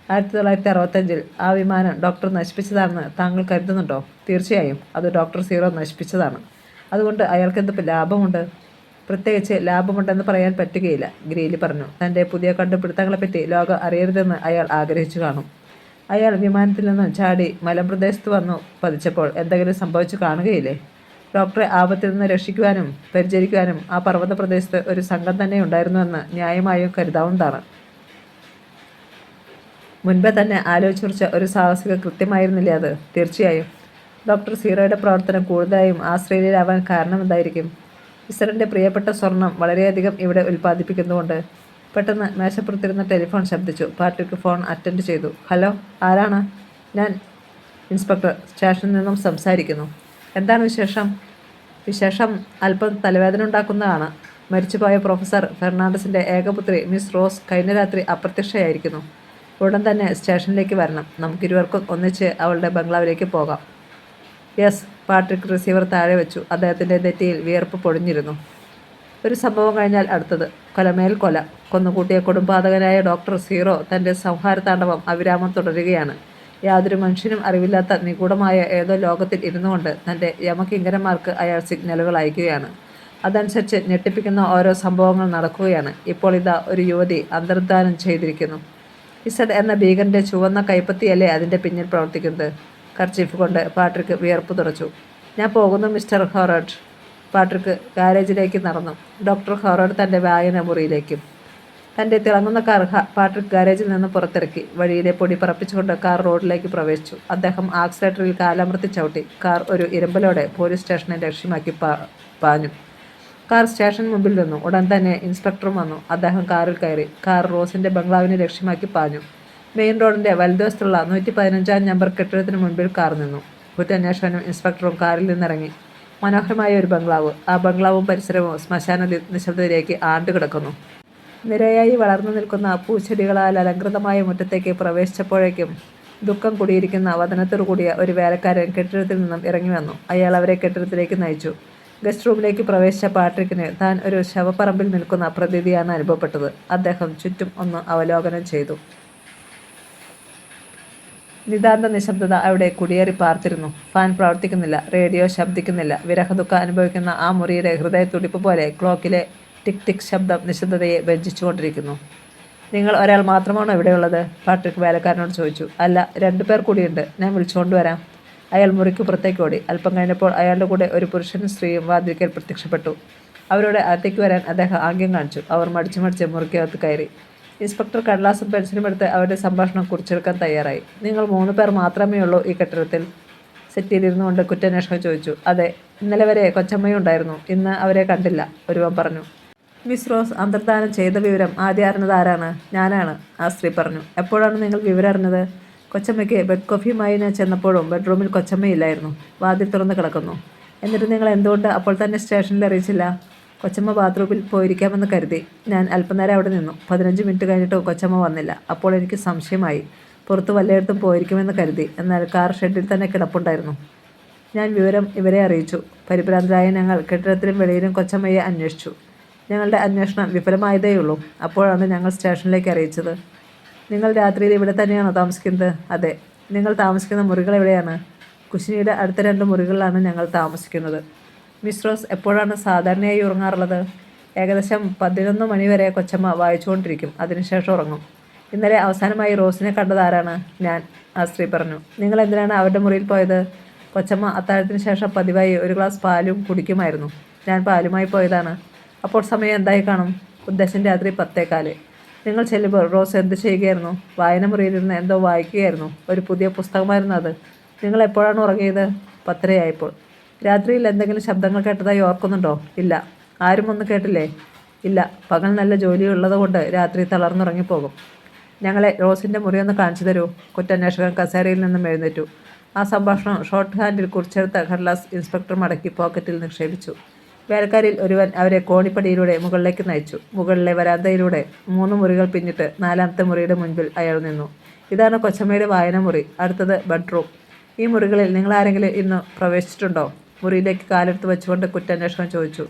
1965 ആ വിമാനം ഡോക്ടർ നശിപ്പിച്ചതാണെന്ന് താങ്കൾ കരുതുന്നുണ്ടോ? തീർച്ചയായും അത് ഡോക്ടർ സീറോ നശിപ്പിച്ചതാണ്. അതുകൊണ്ട് അയാൾക്കെന്ത് ലാഭമുണ്ട്? പ്രത്യേകിച്ച് ലാഭമുണ്ടെന്ന് പറയാൻ പറ്റുകയില്ല, ഗ്രീലി പറഞ്ഞു. തൻ്റെ പുതിയ കണ്ടുപിടുത്തങ്ങളെപ്പറ്റി ലോകം അറിയരുതെന്ന് അയാൾ ആഗ്രഹിച്ചു കാണും. അയാൾ വിമാനത്തിൽ നിന്നും ചാടി മലമ്പ്രദേശത്ത് വന്നു പതിച്ചപ്പോൾ എന്തെങ്കിലും സംഭവിച്ചു കാണുകയില്ലേ? ഡോക്ടറെ ആപത്തിൽ നിന്ന് രക്ഷിക്കുവാനും പരിചരിക്കുവാനും ആ പർവ്വത പ്രദേശത്ത് ഒരു സംഘം തന്നെ ഉണ്ടായിരുന്നുവെന്ന് ന്യായമായും കരുതാവുന്നതാണ്. മുൻപേ തന്നെ ആലോചിച്ചുറച്ച ഒരു സാഹസിക കൃത്യമായിരുന്നില്ലേ അത്? തീർച്ചയായും. ഡോക്ടർ സീറോയുടെ പ്രവർത്തനം കൂടുതലായും ആസ്ട്രേലിയയിലാവാൻ കാരണമെന്തായിരിക്കും? ഇസ്രയേലിൻ്റെ പ്രിയപ്പെട്ട സ്വർണം വളരെയധികം ഇവിടെ ഉൽപ്പാദിപ്പിക്കുന്നുണ്ട്. പെട്ടെന്ന് മേശപ്പുറത്തിരുന്ന ടെലിഫോൺ ശബ്ദിച്ചു. പാട്രിക് ഫോൺ അറ്റൻഡ് ചെയ്തു. ഹലോ, ആരാണ്? ഞാൻ ഇൻസ്പെക്ടർ, സ്റ്റേഷനിൽ നിന്നും സംസാരിക്കുന്നു. എന്താണ് വിശേഷം? വിശേഷം അല്പം തലവേദന ഉണ്ടാക്കുന്നതാണ്. മരിച്ചുപോയ പ്രൊഫസർ ഫെർണാണ്ടസിൻ്റെ ഏകപുത്രി മിസ് റോസ് കഴിഞ്ഞ രാത്രി അപ്രത്യക്ഷയായിരിക്കുന്നു. ഉടൻ തന്നെ സ്റ്റേഷനിലേക്ക് വരണം. നമുക്കിരുവർക്കും ഒന്നിച്ച് അവളുടെ ബംഗ്ലാവിലേക്ക് പോകാം. യെസ്. പാട്രിക് റിസീവർ താഴെ വെച്ചു. അദ്ദേഹത്തിൻ്റെ നെറ്റിയിൽ വിയർപ്പ് പൊടിഞ്ഞിരുന്നു. ഒരു സംഭവം കഴിഞ്ഞാൽ അടുത്തത്. കൊലമേൽ കൊല. കൊന്നുകൂട്ടിയ കൊടുംപാതകനായ ഡോക്ടർ സീറോ തൻ്റെ സംഹാരതാണ്ഡവം അവിരാമം തുടരുകയാണ്. യാതൊരു മനുഷ്യനും അറിവില്ലാത്ത നിഗൂഢമായ ഏതോ ലോകത്തിൽ ഇരുന്നുകൊണ്ട് തൻ്റെ യമകിങ്കരന്മാർക്ക് അയാൾ സിഗ്നലുകൾ അയക്കുകയാണ്. അതനുസരിച്ച് ഞെട്ടിപ്പിക്കുന്ന ഓരോ സംഭവങ്ങൾ നടക്കുകയാണ്. ഇപ്പോൾ ഇതാ ഒരു യുവതി അന്തർധാനം ചെയ്തിരിക്കുന്നു. ഇസഡ് എന്ന ഭീകരൻ്റെ ചുവന്ന കൈപ്പത്തിയല്ലേ അതിൻ്റെ പിന്നിൽ പ്രവർത്തിക്കുന്നത്? കർച്ചീഫ് കൊണ്ട് പാട്രിക് വിയർപ്പ് തുടച്ചു. ഞാൻ പോകുന്നു മിസ്റ്റർ ഹൊറാഡ്. പാട്രിക് ഗാരേജിലേക്ക് നടന്നു. ഡോക്ടർ ഹൊറാഡ് തൻ്റെ വായന മുറിയിലേക്കും. തൻ്റെ തിളങ്ങുന്ന കാർ പാട്രിക് ഗാരേജിൽ നിന്ന് പുറത്തിറക്കി. വഴിയിലെ പൊടി പറപ്പിച്ചുകൊണ്ട് കാർ റോഡിലേക്ക് പ്രവേശിച്ചു. അദ്ദേഹം ആക്സിലേറ്ററിൽ കാലമർത്തി ചവിട്ടി. കാർ ഒരു ഇരമ്പലോടെ പോലീസ് സ്റ്റേഷനെ ലക്ഷ്യമാക്കി പാഞ്ഞു. കാർ സ്റ്റേഷൻ മുമ്പിൽ നിന്നു. ഉടൻ തന്നെ ഇൻസ്പെക്ടറും വന്നു. അദ്ദേഹം കാറിൽ കയറി. കാർ റോസിൻ്റെ ബംഗ്ലാവിനെ ലക്ഷ്യമാക്കി പാഞ്ഞു. മെയിൻ റോഡിൻ്റെ വലതുവശത്തുള്ള 115 നമ്പർ കെട്ടിടത്തിന് മുൻപിൽ കാർ നിന്നു. കുറ്റാന്വേഷകനും ഇൻസ്പെക്ടറും കാറിൽ നിന്നിറങ്ങി. മനോഹരമായ ഒരു ബംഗ്ലാവ്. ആ ബംഗ്ലാവും പരിസരവും ശ്മശാന നിശബ്ദതയിലേക്ക് ആണ്ടുകിടക്കുന്നു. നിരയായി വളർന്നു നിൽക്കുന്ന പൂച്ചെടികളാൽ അലങ്കൃതമായ മുറ്റത്തേക്ക് പ്രവേശിച്ചപ്പോഴേക്കും ദുഃഖം കുടിയിരിക്കുന്ന വദനത്തോടു കൂടിയ ഒരു വേലക്കാരൻ കെട്ടിടത്തിൽ നിന്നും ഇറങ്ങി വന്നു. അയാൾ അവരെ കെട്ടിടത്തിലേക്ക് നയിച്ചു. ഗസ്റ്റ് റൂമിലേക്ക് പ്രവേശിച്ച പാട്രിക്കിന് താൻ ഒരു ശവപ്പറമ്പിൽ നിൽക്കുന്ന പ്രതീതിയാണ് അനുഭവപ്പെട്ടത്. അദ്ദേഹം ചുറ്റും ഒന്ന് അവലോകനം ചെയ്തു. നിതാന്ത നിശബ്ദത അവിടെ കുടിയേറി പാർത്തിരുന്നു. ഫാൻ പ്രവർത്തിക്കുന്നില്ല. റേഡിയോ ശബ്ദിക്കുന്നില്ല. വിരഹദുഃഖം അനുഭവിക്കുന്ന ആ മുറിയുടെ ഹൃദയത്തുടിപ്പ് പോലെ ക്ലോക്കിലെ ടിക് ടിക് ശബ്ദം നിശബ്ദതയെ വ്യഞ്ജിച്ചുകൊണ്ടിരിക്കുന്നു. നിങ്ങൾ ഒരാൾ മാത്രമാണോ ഇവിടെയുള്ളത്? പാട്രിക് വേലക്കാരനോട് ചോദിച്ചു. അല്ല, 2 പേർ കൂടിയുണ്ട്. ഞാൻ വിളിച്ചുകൊണ്ടുവരാം. അയാൾ മുറിക്ക് പുറത്തേക്ക് ഓടി. അല്പം കഴിഞ്ഞപ്പോൾ അയാളുടെ കൂടെ ഒരു പുരുഷനും സ്ത്രീയും വാതിൽക്കൽ പ്രത്യക്ഷപ്പെട്ടു. അവരോട് അകത്തേക്ക് വരാൻ അദ്ദേഹം ആംഗ്യം കാണിച്ചു. അവർ മടിച്ച് മുറിക്കകത്ത് കയറി. ഇൻസ്പെക്ടർ കടലാസും പെൻസിലും എടുത്ത് അവരുടെ സംഭാഷണം കുറിച്ചെടുക്കാൻ തയ്യാറായി. നിങ്ങൾ 3 പേർ മാത്രമേ ഉള്ളൂ ഈ കെട്ടിടത്തിൽ? സെറ്റിയിലിരുന്നു കൊണ്ട് കുറ്റാന്വേഷകൻ ചോദിച്ചു. അതെ, ഇന്നലെ വരെ കൊച്ചമ്മയും ഉണ്ടായിരുന്നു. ഇന്ന് അവരെ കണ്ടില്ല, ഒരുവൻ പറഞ്ഞു. മിസ് റോസ് അന്തർധാനം ചെയ്ത വിവരം ആദ്യം അറിഞ്ഞത് ആരാണ്? ഞാനാണ്, ആ സ്ത്രീ പറഞ്ഞു. എപ്പോഴാണ് നിങ്ങൾ വിവരം അറിഞ്ഞത്? കൊച്ചമ്മയ്ക്ക് ബെഡ് കോഫിയുമായി ഞാൻ ചെന്നപ്പോഴും ബെഡ്റൂമിൽ കൊച്ചമ്മയില്ലായിരുന്നു. വാതിൽ തുറന്ന് കിടക്കുന്നു. എന്നിട്ട് നിങ്ങൾ എന്തുകൊണ്ട് അപ്പോൾ തന്നെ സ്റ്റേഷനിൽ അറിയിച്ചില്ല? കൊച്ചമ്മ ബാത്റൂമിൽ പോയിരിക്കാമെന്ന് കരുതി. ഞാൻ അല്പനേരം അവിടെ നിന്നു. 15 മിനിറ്റ് കഴിഞ്ഞിട്ടും കൊച്ചമ്മ വന്നില്ല. അപ്പോൾ എനിക്ക് സംശയമായി. പുറത്ത് വല്ലയിടത്തും പോയിരിക്കുമെന്ന് കരുതി. എന്നാൽ കാർ ഷെഡിൽ തന്നെ കിടപ്പുണ്ടായിരുന്നു. ഞാൻ വിവരം ഇവരെ അറിയിച്ചു. പരിഭ്രാന്തരായ ഞങ്ങൾ കെട്ടിടത്തിലും വെളിയിലും കൊച്ചമ്മയെ അന്വേഷിച്ചു. ഞങ്ങളുടെ അന്വേഷണം വിഫലമായതേയുള്ളൂ. അപ്പോഴാണ് ഞങ്ങൾ സ്റ്റേഷനിലേക്ക് അറിയിച്ചത്. നിങ്ങൾ രാത്രിയിൽ ഇവിടെ തന്നെയാണോ താമസിക്കുന്നത്? അതെ. നിങ്ങൾ താമസിക്കുന്ന മുറികൾ എവിടെയാണ്? കുശിനിയുടെ അടുത്ത 2 മുറികളിലാണ് ഞങ്ങൾ താമസിക്കുന്നത്. മിസ് റോസ് എപ്പോഴാണ് സാധാരണയായി ഉറങ്ങാറുള്ളത്? ഏകദേശം 11 മണി വരെ കൊച്ചമ്മ വായിച്ചുകൊണ്ടിരിക്കും. അതിനുശേഷം ഉറങ്ങും. ഇന്നലെ അവസാനമായി റോസിനെ കണ്ടത് ആരാണ്? ഞാൻ, ആ സ്ത്രീ പറഞ്ഞു. നിങ്ങൾ എന്തിനാണ് അവരുടെ മുറിയിൽ പോയത്? കൊച്ചമ്മ അത്താഴത്തിന് ശേഷം പതിവായി ഒരു ഗ്ലാസ് പാലും കുടിക്കുമായിരുന്നു. ഞാൻ പാലുമായി പോയതാണ്. അപ്പോൾ സമയം എന്തായി കാണും? ഉദ്ദേശം രാത്രി 10:15. നിങ്ങൾ ചെല്ലുമ്പോൾ റോസ് എന്ത് ചെയ്യുകയായിരുന്നു? വായന മുറിയിലിരുന്ന് എന്തോ വായിക്കുകയായിരുന്നു. ഒരു പുതിയ പുസ്തകമായിരുന്നു അത്. നിങ്ങൾ എപ്പോഴാണ് ഉറങ്ങിയത്? 10:30 രാത്രിയിൽ എന്തെങ്കിലും ശബ്ദങ്ങൾ കേട്ടതായി ഓർക്കുന്നുണ്ടോ? ഇല്ല. ആരും ഒന്നും കേട്ടില്ലേ? ഇല്ല. പകൽ നല്ല ജോലിയുള്ളത് കൊണ്ട് രാത്രി തളർന്നുറങ്ങിപ്പോകും. ഞങ്ങളെ റോസിൻ്റെ മുറിയൊന്ന് കാണിച്ചു തരൂ. കുറ്റാന്വേഷകൻ കസേരയിൽ നിന്നും എഴുന്നേറ്റു. ആ സംഭാഷണം ഷോർട്ട് ഹാൻഡിൽ കുറിച്ചെടുത്ത കടലാസ് ഇൻസ്പെക്ടർ മടക്കി പോക്കറ്റിൽ നിക്ഷേപിച്ചു. വേലക്കാരിൽ ഒരുവൻ അവരെ കോണിപ്പടിയിലൂടെ മുകളിലേക്ക് നയിച്ചു. മുകളിലെ വരാന്തയിലൂടെ 3 മുറികൾ പിന്നിട്ട് 4ാമത്തെ മുറിയുടെ മുൻപിൽ അയാൾ നിന്നു. ഇതാണ് കൊച്ചമ്മയുടെ വായനമുറി. അടുത്തത് ബെഡ്റൂം. ഈ മുറികളിൽ നിങ്ങളാരെങ്കിലും ഇന്ന് പ്രവേശിച്ചിട്ടുണ്ടോ? മുറിയിലേക്ക് കാലെടുത്ത് വെച്ചുകൊണ്ട് കുറ്റാന്വേഷകൻ ചോദിച്ചു.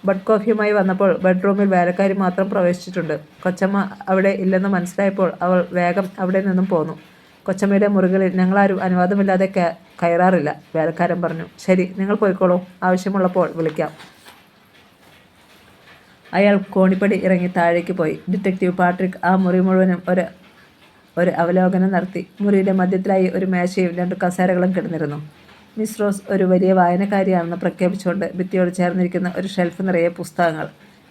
ബഡ് കോഫിയുമായി വന്നപ്പോൾ ബെഡ്റൂമിൽ വേലക്കാരി മാത്രം പ്രവേശിച്ചിട്ടുണ്ട്. കൊച്ചമ്മ അവിടെ ഇല്ലെന്ന് മനസ്സിലായപ്പോൾ അവൾ വേഗം അവിടെ നിന്നും പോന്നു. കൊച്ചമ്മയുടെ മുറികളിൽ ഞങ്ങളാരും അനുവാദമില്ലാതെ കയറാറില്ല, വേലക്കാരൻ പറഞ്ഞു. ശരി, നിങ്ങൾ പോയിക്കോളൂ. ആവശ്യമുള്ളപ്പോൾ വിളിക്കാം. അയാൾ കോണിപ്പടി ഇറങ്ങി താഴേക്ക് പോയി. ഡിറ്റക്റ്റീവ് പാട്രിക് ആ മുറി മുഴുവനും ഒരു അവലോകനം നടത്തി. മുറിയുടെ മധ്യത്തിലായി ഒരു മേശയും 2 കസേരകളും കിടന്നിരുന്നു. മിസ് റോസ് ഒരു വലിയ വായനക്കാരിയാണെന്ന് പ്രഖ്യാപിച്ചുകൊണ്ട് ഭിത്തിയോട് ചേർന്നിരിക്കുന്ന ഒരു ഷെൽഫ് നിറയെ പുസ്തകങ്ങൾ.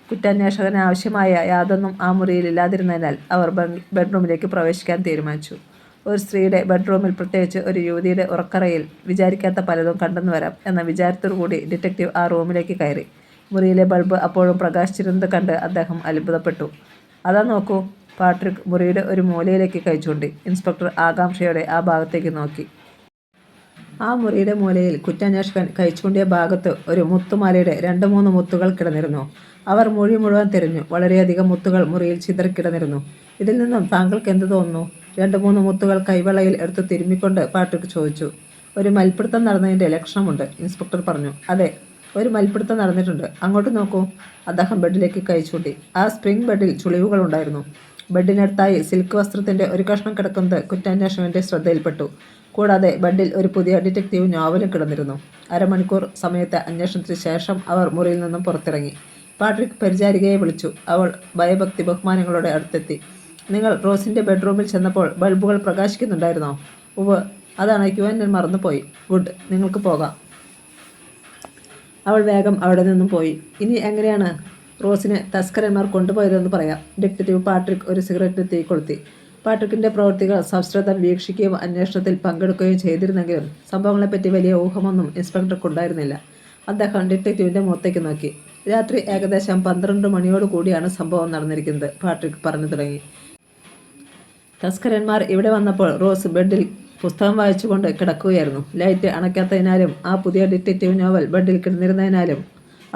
കുറ്റാന്വേഷകന് ആവശ്യമായ യാതൊന്നും ആ മുറിയിൽ ഇല്ലാതിരുന്നതിനാൽ അവർ ബെഡ്റൂമിലേക്ക് പ്രവേശിക്കാൻ തീരുമാനിച്ചു. ഒരു സ്ത്രീയുടെ ബെഡ്റൂമിൽ, പ്രത്യേകിച്ച് ഒരു യുവതിയുടെ ഉറക്കറയിൽ, വിചാരിക്കാത്ത പലതും കണ്ടെന്നു വരാം എന്ന വിചാരത്തോടുകൂടി ഡിറ്റക്റ്റീവ് ആ റൂമിലേക്ക് കയറി. മുറിയിലെ ബൾബ് അപ്പോഴും പ്രകാശിച്ചിരുന്നത് കണ്ട് അദ്ദേഹം അത്ഭുതപ്പെട്ടു. അതാ നോക്കൂ. പാട്രിക് മുറിയുടെ ഒരു മൂലയിലേക്ക് കൈ ചൂണ്ടി. ഇൻസ്പെക്ടർ ആകാംക്ഷയോടെ ആ ഭാഗത്തേക്ക് നോക്കി. ആ മുറിയുടെ മൂലയിൽ കുറ്റാന്വേഷകൻ കൈച്ചൂണ്ടിയ ഭാഗത്ത് ഒരു മുത്തുമാലയുടെ 2-3 മുത്തുകൾ കിടന്നിരുന്നു. അവർ മുറി മുഴുവൻ തിരഞ്ഞു. വളരെയധികം മുത്തുകൾ മുറിയിൽ ചിതറിക്കിടന്നിരുന്നു. ഇതിൽ നിന്നും താങ്കൾക്ക് എന്ത് തോന്നുന്നു? 2-3 മുത്തുകൾ കൈവളയിൽ എടുത്ത് തിരുമ്മിക്കൊണ്ട് പാട്രിക് ചോദിച്ചു. ഒരു മൽപ്പിടുത്തം നടന്നതിൻ്റെ ലക്ഷണമുണ്ട്, ഇൻസ്പെക്ടർ പറഞ്ഞു. അതെ, ഒരു മൽപ്പിടുത്തം നടന്നിട്ടുണ്ട്. അങ്ങോട്ട് നോക്കൂ. അദ്ദേഹം ബെഡിലേക്ക് കൈ ചൂണ്ടി. ആ സ്പ്രിംഗ് ബെഡിൽ ചുളിവുകളുണ്ടായിരുന്നു. ബെഡിനടുത്തായി സിൽക്ക് വസ്ത്രത്തിൻ്റെ ഒരു കഷ്ണം കിടക്കുന്നത് കുറ്റാന്വേഷകൻ്റെ ശ്രദ്ധയിൽപ്പെട്ടു. കൂടാതെ ബെഡിൽ ഒരു പുതിയ ഡിറ്റക്റ്റീവ് നോവലും കിടന്നിരുന്നു. അരമണിക്കൂർ സമയത്തെ അന്വേഷണത്തിന് ശേഷം അവർ മുറിയിൽ നിന്നും പുറത്തിറങ്ങി. പാട്രിക് പരിചാരികയെ വിളിച്ചു. അവൾ ഭയഭക്തി ബഹുമാനങ്ങളോടെ അടുത്തെത്തി. നിങ്ങൾ റോസിൻ്റെ ബെഡ്റൂമിൽ ചെന്നപ്പോൾ ബൾബുകൾ പ്രകാശിക്കുന്നുണ്ടായിരുന്നോ? ഉവ്, അത് അണയ്ക്കുവാൻ ഞാൻ മറന്നുപോയി. ഗുഡ്, നിങ്ങൾക്ക് പോകാം. അവൾ വേഗം അവിടെ നിന്നും പോയി. ഇനി എങ്ങനെയാണ് റോസിനെ തസ്കരന്മാർ കൊണ്ടുപോയതെന്ന് പറയാം. ഡിറ്റക്റ്റീവ് പാട്രിക് ഒരു സിഗരറ്റ് തീ കൊളുത്തി. പാട്രിക്കിൻ്റെ പ്രവൃത്തികൾ സശ്രദ്ധം വീക്ഷിക്കുകയും അന്വേഷണത്തിൽ പങ്കെടുക്കുകയും ചെയ്തിരുന്നെങ്കിലും സംഭവങ്ങളെപ്പറ്റി വലിയ ഊഹമൊന്നും ഇൻസ്പെക്ടർക്കുണ്ടായിരുന്നില്ല. അദ്ദേഹം ഡിറ്റക്റ്റീവിൻ്റെ മുഖത്തേക്ക് നോക്കി. രാത്രി ഏകദേശം 12 മണിയോട് കൂടിയാണ് സംഭവം നടന്നിരിക്കുന്നത്, പാട്രിക് പറഞ്ഞു തുടങ്ങി. തസ്കരന്മാർ ഇവിടെ വന്നപ്പോൾ റോസ് ബെഡിൽ പുസ്തകം വായിച്ചുകൊണ്ട് കിടക്കുകയായിരുന്നു. ലൈറ്റ് അണയ്ക്കാത്തതിനാലും ആ പുതിയ ഡിറ്റക്റ്റീവ് നോവൽ ബെഡിൽ കിടന്നിരുന്നതിനാലും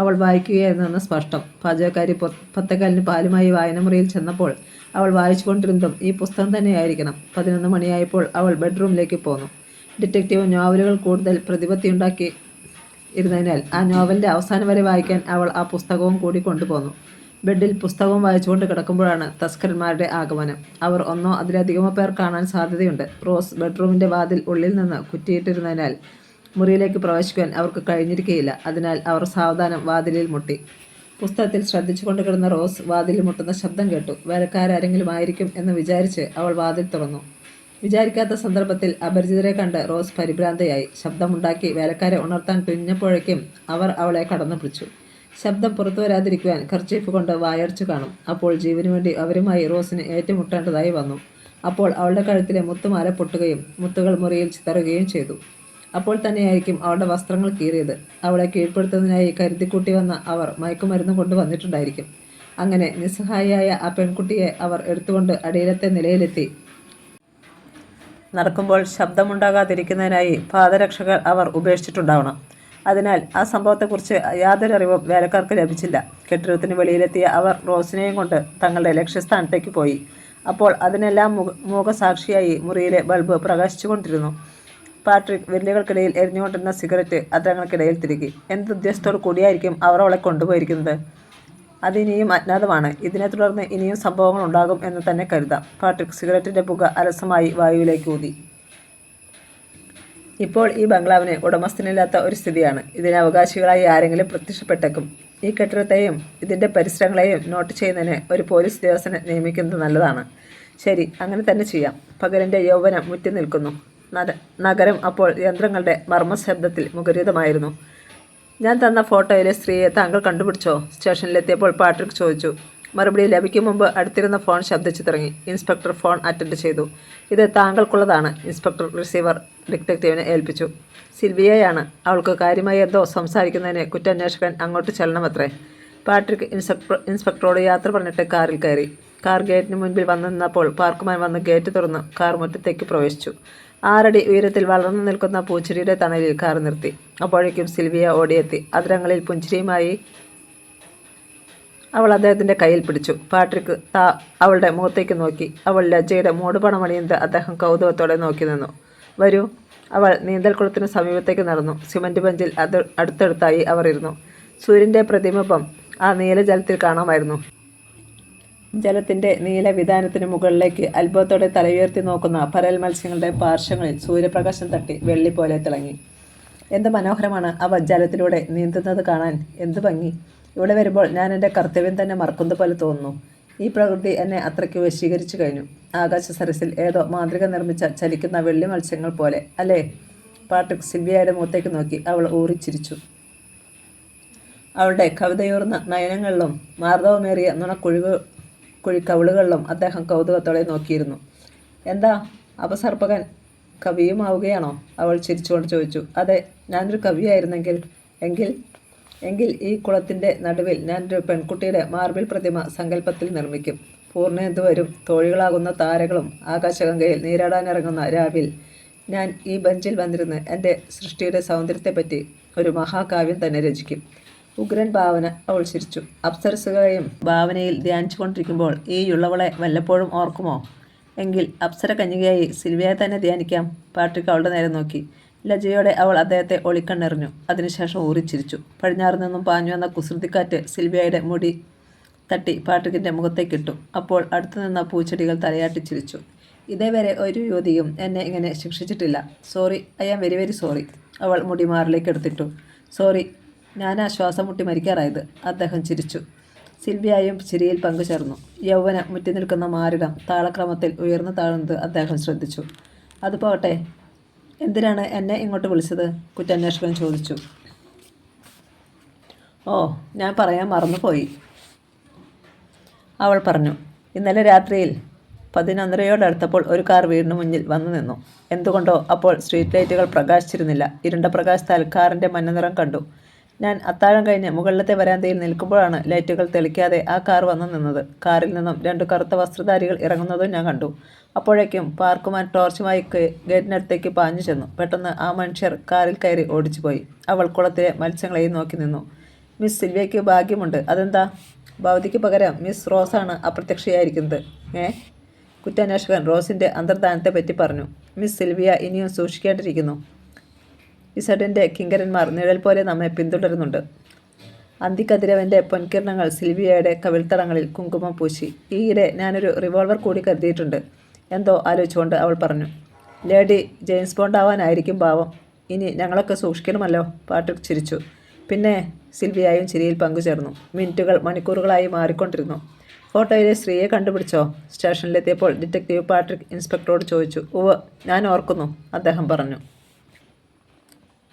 അവൾ വായിക്കുകയായിരുന്നെന്ന് സ്പഷ്ടം. പാചകക്കാരി 10 പാലുമായി വായനമുറിയിൽ ചെന്നപ്പോൾ അവൾ വായിച്ചുകൊണ്ടിരുന്നതും ഈ പുസ്തകം തന്നെയായിരിക്കണം. 11 മണിയായപ്പോൾ അവൾ ബെഡ്റൂമിലേക്ക് പോന്നു. ഡിറ്റക്റ്റീവ് നോവലുകൾ കൂടുതൽ പ്രതിപത്തിയുണ്ടാക്കി ഇരുന്നതിനാൽ ആ നോവലിൻ്റെ അവസാനം വരെ വായിക്കാൻ അവൾ ആ പുസ്തകവും കൂടി കൊണ്ടുപോന്നു. ബെഡിൽ പുസ്തകവും വായിച്ചുകൊണ്ട് കിടക്കുമ്പോഴാണ് തസ്കരന്മാരുടെ ആഗമനം. അവർ ഒന്നോ അതിലധികമോ പേർ കാണാൻ സാധ്യതയുണ്ട്. റോസ് ബെഡ്റൂമിൻ്റെ വാതിൽ ഉള്ളിൽ നിന്ന് കുറ്റിയിട്ടിരുന്നതിനാൽ മുറിയിലേക്ക് പ്രവേശിക്കുവാൻ അവർക്ക് കഴിഞ്ഞിരിക്കുകയില്ല. അതിനാൽ അവർ സാവധാനം വാതിലിൽ മുട്ടി. പുസ്തകത്തിൽ ശ്രദ്ധിച്ചുകൊണ്ട് കിടന്ന റോസ് വാതിലിൽ മുട്ടുന്ന ശബ്ദം കേട്ടു. വേലക്കാരെങ്കിലും ആയിരിക്കും എന്ന് വിചാരിച്ച് അവൾ വാതിൽ തുറന്നു. വിചാരിക്കാത്ത സന്ദർഭത്തിൽ അപരിചിതരെ കണ്ട് റോസ് പരിഭ്രാന്തയായി. ശബ്ദമുണ്ടാക്കി വേലക്കാരെ ഉണർത്താൻ തുനിഞ്ഞപ്പോഴേക്കും അവർ അവളെ കടന്നു പിടിച്ചു. ശബ്ദം പുറത്തു വരാതിരിക്കുവാൻ കർച്ചീഫ് കൊണ്ട് വായടച്ചു കാണും. അപ്പോൾ ജീവനു വേണ്ടി അവരുമായി റോസിന് ഏറ്റുമുട്ടേണ്ടതായി വന്നു. അപ്പോൾ അവളുടെ കഴുത്തിലെ മുത്തുമാല പൊട്ടുകയും മുത്തുകൾ മുറിയിൽ ചിതറുകയും ചെയ്തു. അപ്പോൾ തന്നെയായിരിക്കും അവളുടെ വസ്ത്രങ്ങൾ കീറിയത്. അവളെ കീഴ്പ്പെടുത്തുന്നതിനായി കരുതിക്കൂട്ടി വന്ന അവർ മയക്കുമരുന്ന് കൊണ്ട് വന്നിട്ടുണ്ടായിരിക്കും. അങ്ങനെ നിസ്സഹായിയായ ആ പെൺകുട്ടിയെ അവർ എടുത്തുകൊണ്ട് അടിയിലത്തെ നിലയിലെത്തി. നടക്കുമ്പോൾ ശബ്ദമുണ്ടാകാതിരിക്കുന്നതിനായി പാദരക്ഷകൾ അവർ ഉപേക്ഷിച്ചിട്ടുണ്ടാവണം. അതിനാൽ ആ സംഭവത്തെക്കുറിച്ച് യാതൊരു അറിവും വേലക്കാർക്ക് ലഭിച്ചില്ല. കെട്ടിടത്തിന് വെളിയിലെത്തിയ അവർ റോസിനെയും കൊണ്ട് തങ്ങളുടെ ലക്ഷ്യസ്ഥാനത്തേക്ക് പോയി. അപ്പോൾ അതിനെല്ലാം മൂകസാക്ഷിയായി മുറിയിലെ ബൾബ് പ്രകാശിച്ചുകൊണ്ടിരുന്നു. പാട്രിക് വിരലുകൾക്കിടയിൽ എരിഞ്ഞുകൊണ്ടിരുന്ന സിഗരറ്റ് അദ്രങ്ങൾക്കിടയിൽ തിരുകി. എന്തുദ്ദേശത്തോടു കൂടിയായിരിക്കും അവർ അവളെ കൊണ്ടുപോയിരിക്കുന്നത്? അതിനിയും അജ്ഞാതമാണ്. ഇതിനെ തുടർന്ന് ഇനിയും സംഭവങ്ങൾ ഉണ്ടാകും എന്ന് തന്നെ കരുതാം. പാട്രിക് സിഗരറ്റിൻ്റെ പുക അലസമായി വായുവിലേക്ക് ഊതി. ഇപ്പോൾ ഈ ബംഗ്ലാവിന് ഉടമസ്ഥനില്ലാത്ത ഒരു സ്ഥിതിയാണ്. ഇതിന് അവകാശികളായി ആരെങ്കിലും പ്രത്യക്ഷപ്പെട്ടേക്കും. ഈ കെട്ടിടത്തെയും ഇതിൻ്റെ പരിസരങ്ങളെയും നോട്ട് ചെയ്യുന്നതിന് ഒരു പോലീസ് ഉദ്യോഗസ്ഥനെ നിയമിക്കുന്നത് നല്ലതാണ്. ശരി, അങ്ങനെ തന്നെ ചെയ്യാം. പകലിൻ്റെ യൗവനം മുറ്റി നിൽക്കുന്നു. നഗരം അപ്പോൾ യന്ത്രങ്ങളുടെ മർമ്മശബ്ദത്തിൽ മുഖരിതമായിരുന്നു. ഞാൻ തന്ന ഫോട്ടോയിലെ സ്ത്രീയെ താങ്കൾ കണ്ടുപിടിച്ചോ? സ്റ്റേഷനിലെത്തിയപ്പോൾ പാട്രിക് ചോദിച്ചു. മറുപടി ലഭിക്കും മുമ്പ് അടുത്തിരുന്ന ഫോൺ ശബ്ദിച്ചു തുടങ്ങി. ഇൻസ്പെക്ടർ ഫോൺ അറ്റൻഡ് ചെയ്തു. ഇത് താങ്കൾക്കുള്ളതാണ്. ഇൻസ്പെക്ടർ റിസീവർ ഡിറ്റക്റ്റീവിനെ ഏൽപ്പിച്ചു. സിൽവിയയാണ്. അവൾക്ക് കാര്യമായി എന്തോ സംസാരിക്കുന്നതിന് കുറ്റാന്വേഷകൻ അങ്ങോട്ട് ചെല്ലണമത്രേ. പാട്രിക് ഇൻസ്പെക്ടറോട് യാത്ര പറഞ്ഞിട്ട് കാറിൽ കയറി. കാർ ഗേറ്റിന് മുൻപിൽ വന്നു നിന്നപ്പോൾ പാർക്കുമാൻ വന്ന് ഗേറ്റ് തുറന്ന് കാർ മുറ്റത്തേക്ക് പ്രവേശിച്ചു. 6 അടി ഉയരത്തിൽ വളർന്നു നിൽക്കുന്ന പൂച്ചെടിയുടെ തണലിൽ കാർ നിർത്തി. അപ്പോഴേക്കും സിൽവിയ ഓടിയെത്തി. അതിരങ്ങളിൽ പുഞ്ചിരിയുമായി അവൾ അദ്ദേഹത്തിൻ്റെ കയ്യിൽ പിടിച്ചു. പാട്രിക് അവളുടെ മുഖത്തേക്ക് നോക്കി. അവൾ ലജ്ജയുടെ മൂടുപണമണിയുന്നത് അദ്ദേഹം കൗതുകത്തോടെ നോക്കി നിന്നു. വരൂ. അവൾ നീന്തൽക്കുളത്തിന് സമീപത്തേക്ക് നടന്നു. സിമൻറ്റ് ബെഞ്ചിൽ അടുത്തടുത്തായി അവർ ഇരുന്നു. സൂര്യൻ്റെ പ്രതിബിംബം ആ നീലജലത്തിൽ കാണാമായിരുന്നു. ജലത്തിൻ്റെ നീലവിതാനത്തിന് മുകളിലേക്ക് അത്ഭുതത്തോടെ തലയുയർത്തി നോക്കുന്ന പരൽ മത്സ്യങ്ങളുടെ പാർശ്വങ്ങളിൽ സൂര്യപ്രകാശം തട്ടി വെള്ളി പോലെ തിളങ്ങി. എന്ത് മനോഹരമാണ് അവ ജലത്തിലൂടെ നീന്തുന്നത് കാണാൻ. എന്ത് ഭംഗി! ഇവിടെ വരുമ്പോൾ ഞാൻ എൻ്റെ കർത്തവ്യം തന്നെ മറക്കുന്നത് പോലെ തോന്നുന്നു. ഈ പ്രകൃതി എന്നെ അത്രയ്ക്ക് വശീകരിച്ചു കഴിഞ്ഞു. ആകാശ സരസിൽ ഏതോ മാന്ത്രിക നിർമ്മിച്ച ചലിക്കുന്ന വെള്ളി മത്സ്യങ്ങൾ പോലെ അല്ലേ? പാട്രിക് സിൽവിയയുടെ മുഖത്തേക്ക് നോക്കി. അവൾ ഊറിച്ചിരിച്ചു. അവളുടെ കവിതയൂർന്ന നയനങ്ങളിലും മാർദ്ദവമേറിയ കുഴിക്കവിളുകളിലും അദ്ദേഹം കൗതുകത്തോടെ നോക്കിയിരുന്നു. എന്താ അപസർപ്പകൻ കവിയുമാവുകയാണോ? അവൾ ചിരിച്ചുകൊണ്ട് ചോദിച്ചു. അതെ, ഞാനൊരു കവിയായിരുന്നെങ്കിൽ എങ്കിൽ ഈ കുളത്തിൻ്റെ നടുവിൽ ഞാനൊരു പെൺകുട്ടിയുടെ മാർബിൾ പ്രതിമ സങ്കല്പത്തിൽ നിർമ്മിക്കും. പൂർണ്ണേന്ദു വരും തോഴികളാകുന്ന താരകളും ആകാശഗംഗയിൽ നീരാടാനിറങ്ങുന്ന രാവിൽ ഞാൻ ഈ ബെഞ്ചിൽ വന്നിരുന്ന് എൻ്റെ സൃഷ്ടിയുടെ സൗന്ദര്യത്തെപ്പറ്റി ഒരു മഹാകാവ്യം തന്നെ രചിക്കും. ഉഗ്രൻ ഭാവന. അവൾ ചിരിച്ചു. അപ്സരസുകളെയും ഭാവനയിൽ ധ്യാനിച്ചു കൊണ്ടിരിക്കുമ്പോൾ ഈ യുള്ളവളെ വല്ലപ്പോഴും ഓർക്കുമോ? എങ്കിൽ അപ്സര കന്യകയായി സിൽവിയയെ തന്നെ ധ്യാനിക്കാം. പാട്രിക് അവളുടെ നേരെ നോക്കി. ലജ്ജയോടെ അവൾ അദ്ദേഹത്തെ ഒളിക്കണ്ണെറിഞ്ഞു. അതിനുശേഷം ഊറിച്ചിരിച്ചു. പടിഞ്ഞാറ് നിന്നും പാഞ്ഞു വന്ന കുസൃതിക്കാറ്റ് സിൽവിയയുടെ മുടി തട്ടി പാട്രിക്കിൻ്റെ മുഖത്തേക്കിട്ടു. അപ്പോൾ അടുത്തു നിന്ന പൂച്ചെടികൾ തലയാട്ടി ചിരിച്ചു. ഇതേവരെ ഒരു യുവതിയും എന്നെ ഇങ്ങനെ ശിക്ഷിച്ചിട്ടില്ല. Sorry, I am very very sorry. അവൾ മുടി മാറിലേക്ക് എടുത്തിട്ടു. സോറി, ഞാനാ ശ്വാസം മുട്ടി മരിക്കാറായത്. അദ്ദേഹം ചിരിച്ചു. സിൽവിയയും ചിരിയിൽ പങ്കുചേർന്നു. യൗവനം മുറ്റി നിൽക്കുന്ന മാറിടം താളക്രമത്തിൽ ഉയർന്നു താഴുന്നത് അദ്ദേഹം ശ്രദ്ധിച്ചു. അത് പോട്ടെ, എന്തിനാണ് എന്നെ ഇങ്ങോട്ട് വിളിച്ചത്? കുറ്റാന്വേഷകൻ ചോദിച്ചു. ഓ, ഞാൻ പറയാൻ മറന്നുപോയി. അവൾ പറഞ്ഞു. ഇന്നലെ രാത്രിയിൽ 11:30 ഒരു കാർ വീടിന് മുന്നിൽ വന്നു നിന്നു. എന്തുകൊണ്ടോ അപ്പോൾ സ്ട്രീറ്റ് ലൈറ്റുകൾ പ്രകാശിച്ചിരുന്നില്ല. ഇരുണ്ട പ്രകാശത്താൽ കാറിൻ്റെ മഞ്ഞനിറം കണ്ടു. ഞാൻ അത്താഴം കഴിഞ്ഞ് മുകളിലത്തെ വരാന്തയിൽ നിൽക്കുമ്പോഴാണ് ലൈറ്റുകൾ തെളിക്കാതെ ആ കാർ വന്നു നിന്നത്. കാറിൽ നിന്നും 2 കറുത്ത വസ്ത്രധാരികൾ ഇറങ്ങുന്നതും ഞാൻ കണ്ടു. അപ്പോഴേക്കും പാർക്കുമാൻ ടോർച്ചുമായി ഗേറ്റിനടുത്തേക്ക് പാഞ്ഞു ചെന്നു. പെട്ടെന്ന് ആ മനുഷ്യർ കാറിൽ കയറി ഓടിച്ചുപോയി. അവൾ കുളത്തിലെ മത്സ്യങ്ങളെയും നോക്കി നിന്നു. മിസ് സിൽവിയയ്ക്ക് ഭാഗ്യമുണ്ട്. അതെന്താ? ഭവതിക്ക് പകരം മിസ് റോസാണ് അപ്രത്യക്ഷയായിരിക്കുന്നത്. കുറ്റാന്വേഷകൻ റോസിൻ്റെ അന്തർധാനത്തെപ്പറ്റി പറഞ്ഞു. മിസ് സിൽവിയ ഇനിയും സൂക്ഷിക്കേണ്ടിയിരിക്കുന്നു. ഇസഡിൻ്റെ കിങ്കരന്മാർ നിഴൽ പോലെ നമ്മെ പിന്തുടരുന്നുണ്ട്. അന്തിക്കതിരവൻ്റെ പൊൻകിരണങ്ങൾ സിൽവിയയുടെ കവിൾത്തടങ്ങളിൽ കുങ്കുമം പൂശി. ഈയിടെ ഞാനൊരു റിവോൾവർ കൂടി കരുതിയിട്ടുണ്ട്. എന്തോ ആലോചിച്ചുകൊണ്ട് അവൾ പറഞ്ഞു. ലേഡി ജെയിംസ് ബോണ്ട് ആവാനായിരിക്കും ഭാവം. ഇനി ഞങ്ങളൊക്കെ സൂക്ഷിക്കണമല്ലോ. പാട്രിക് ചിരിച്ചു. പിന്നെ സിൽവിയയും ചിരിയിൽ പങ്കുചേർന്നു. മിനിറ്റുകൾ മണിക്കൂറുകളായി മാറിക്കൊണ്ടിരുന്നു. ഫോട്ടോയിലെ സ്ത്രീയെ കണ്ടുപിടിച്ചോ? സ്റ്റേഷനിലെത്തിയപ്പോൾ ഡിറ്റക്റ്റീവ് പാട്രിക് ഇൻസ്പെക്ടറോട് ചോദിച്ചു. ഉവ്വ്, ഞാൻ ഓർക്കുന്നു, അദ്ദേഹം പറഞ്ഞു.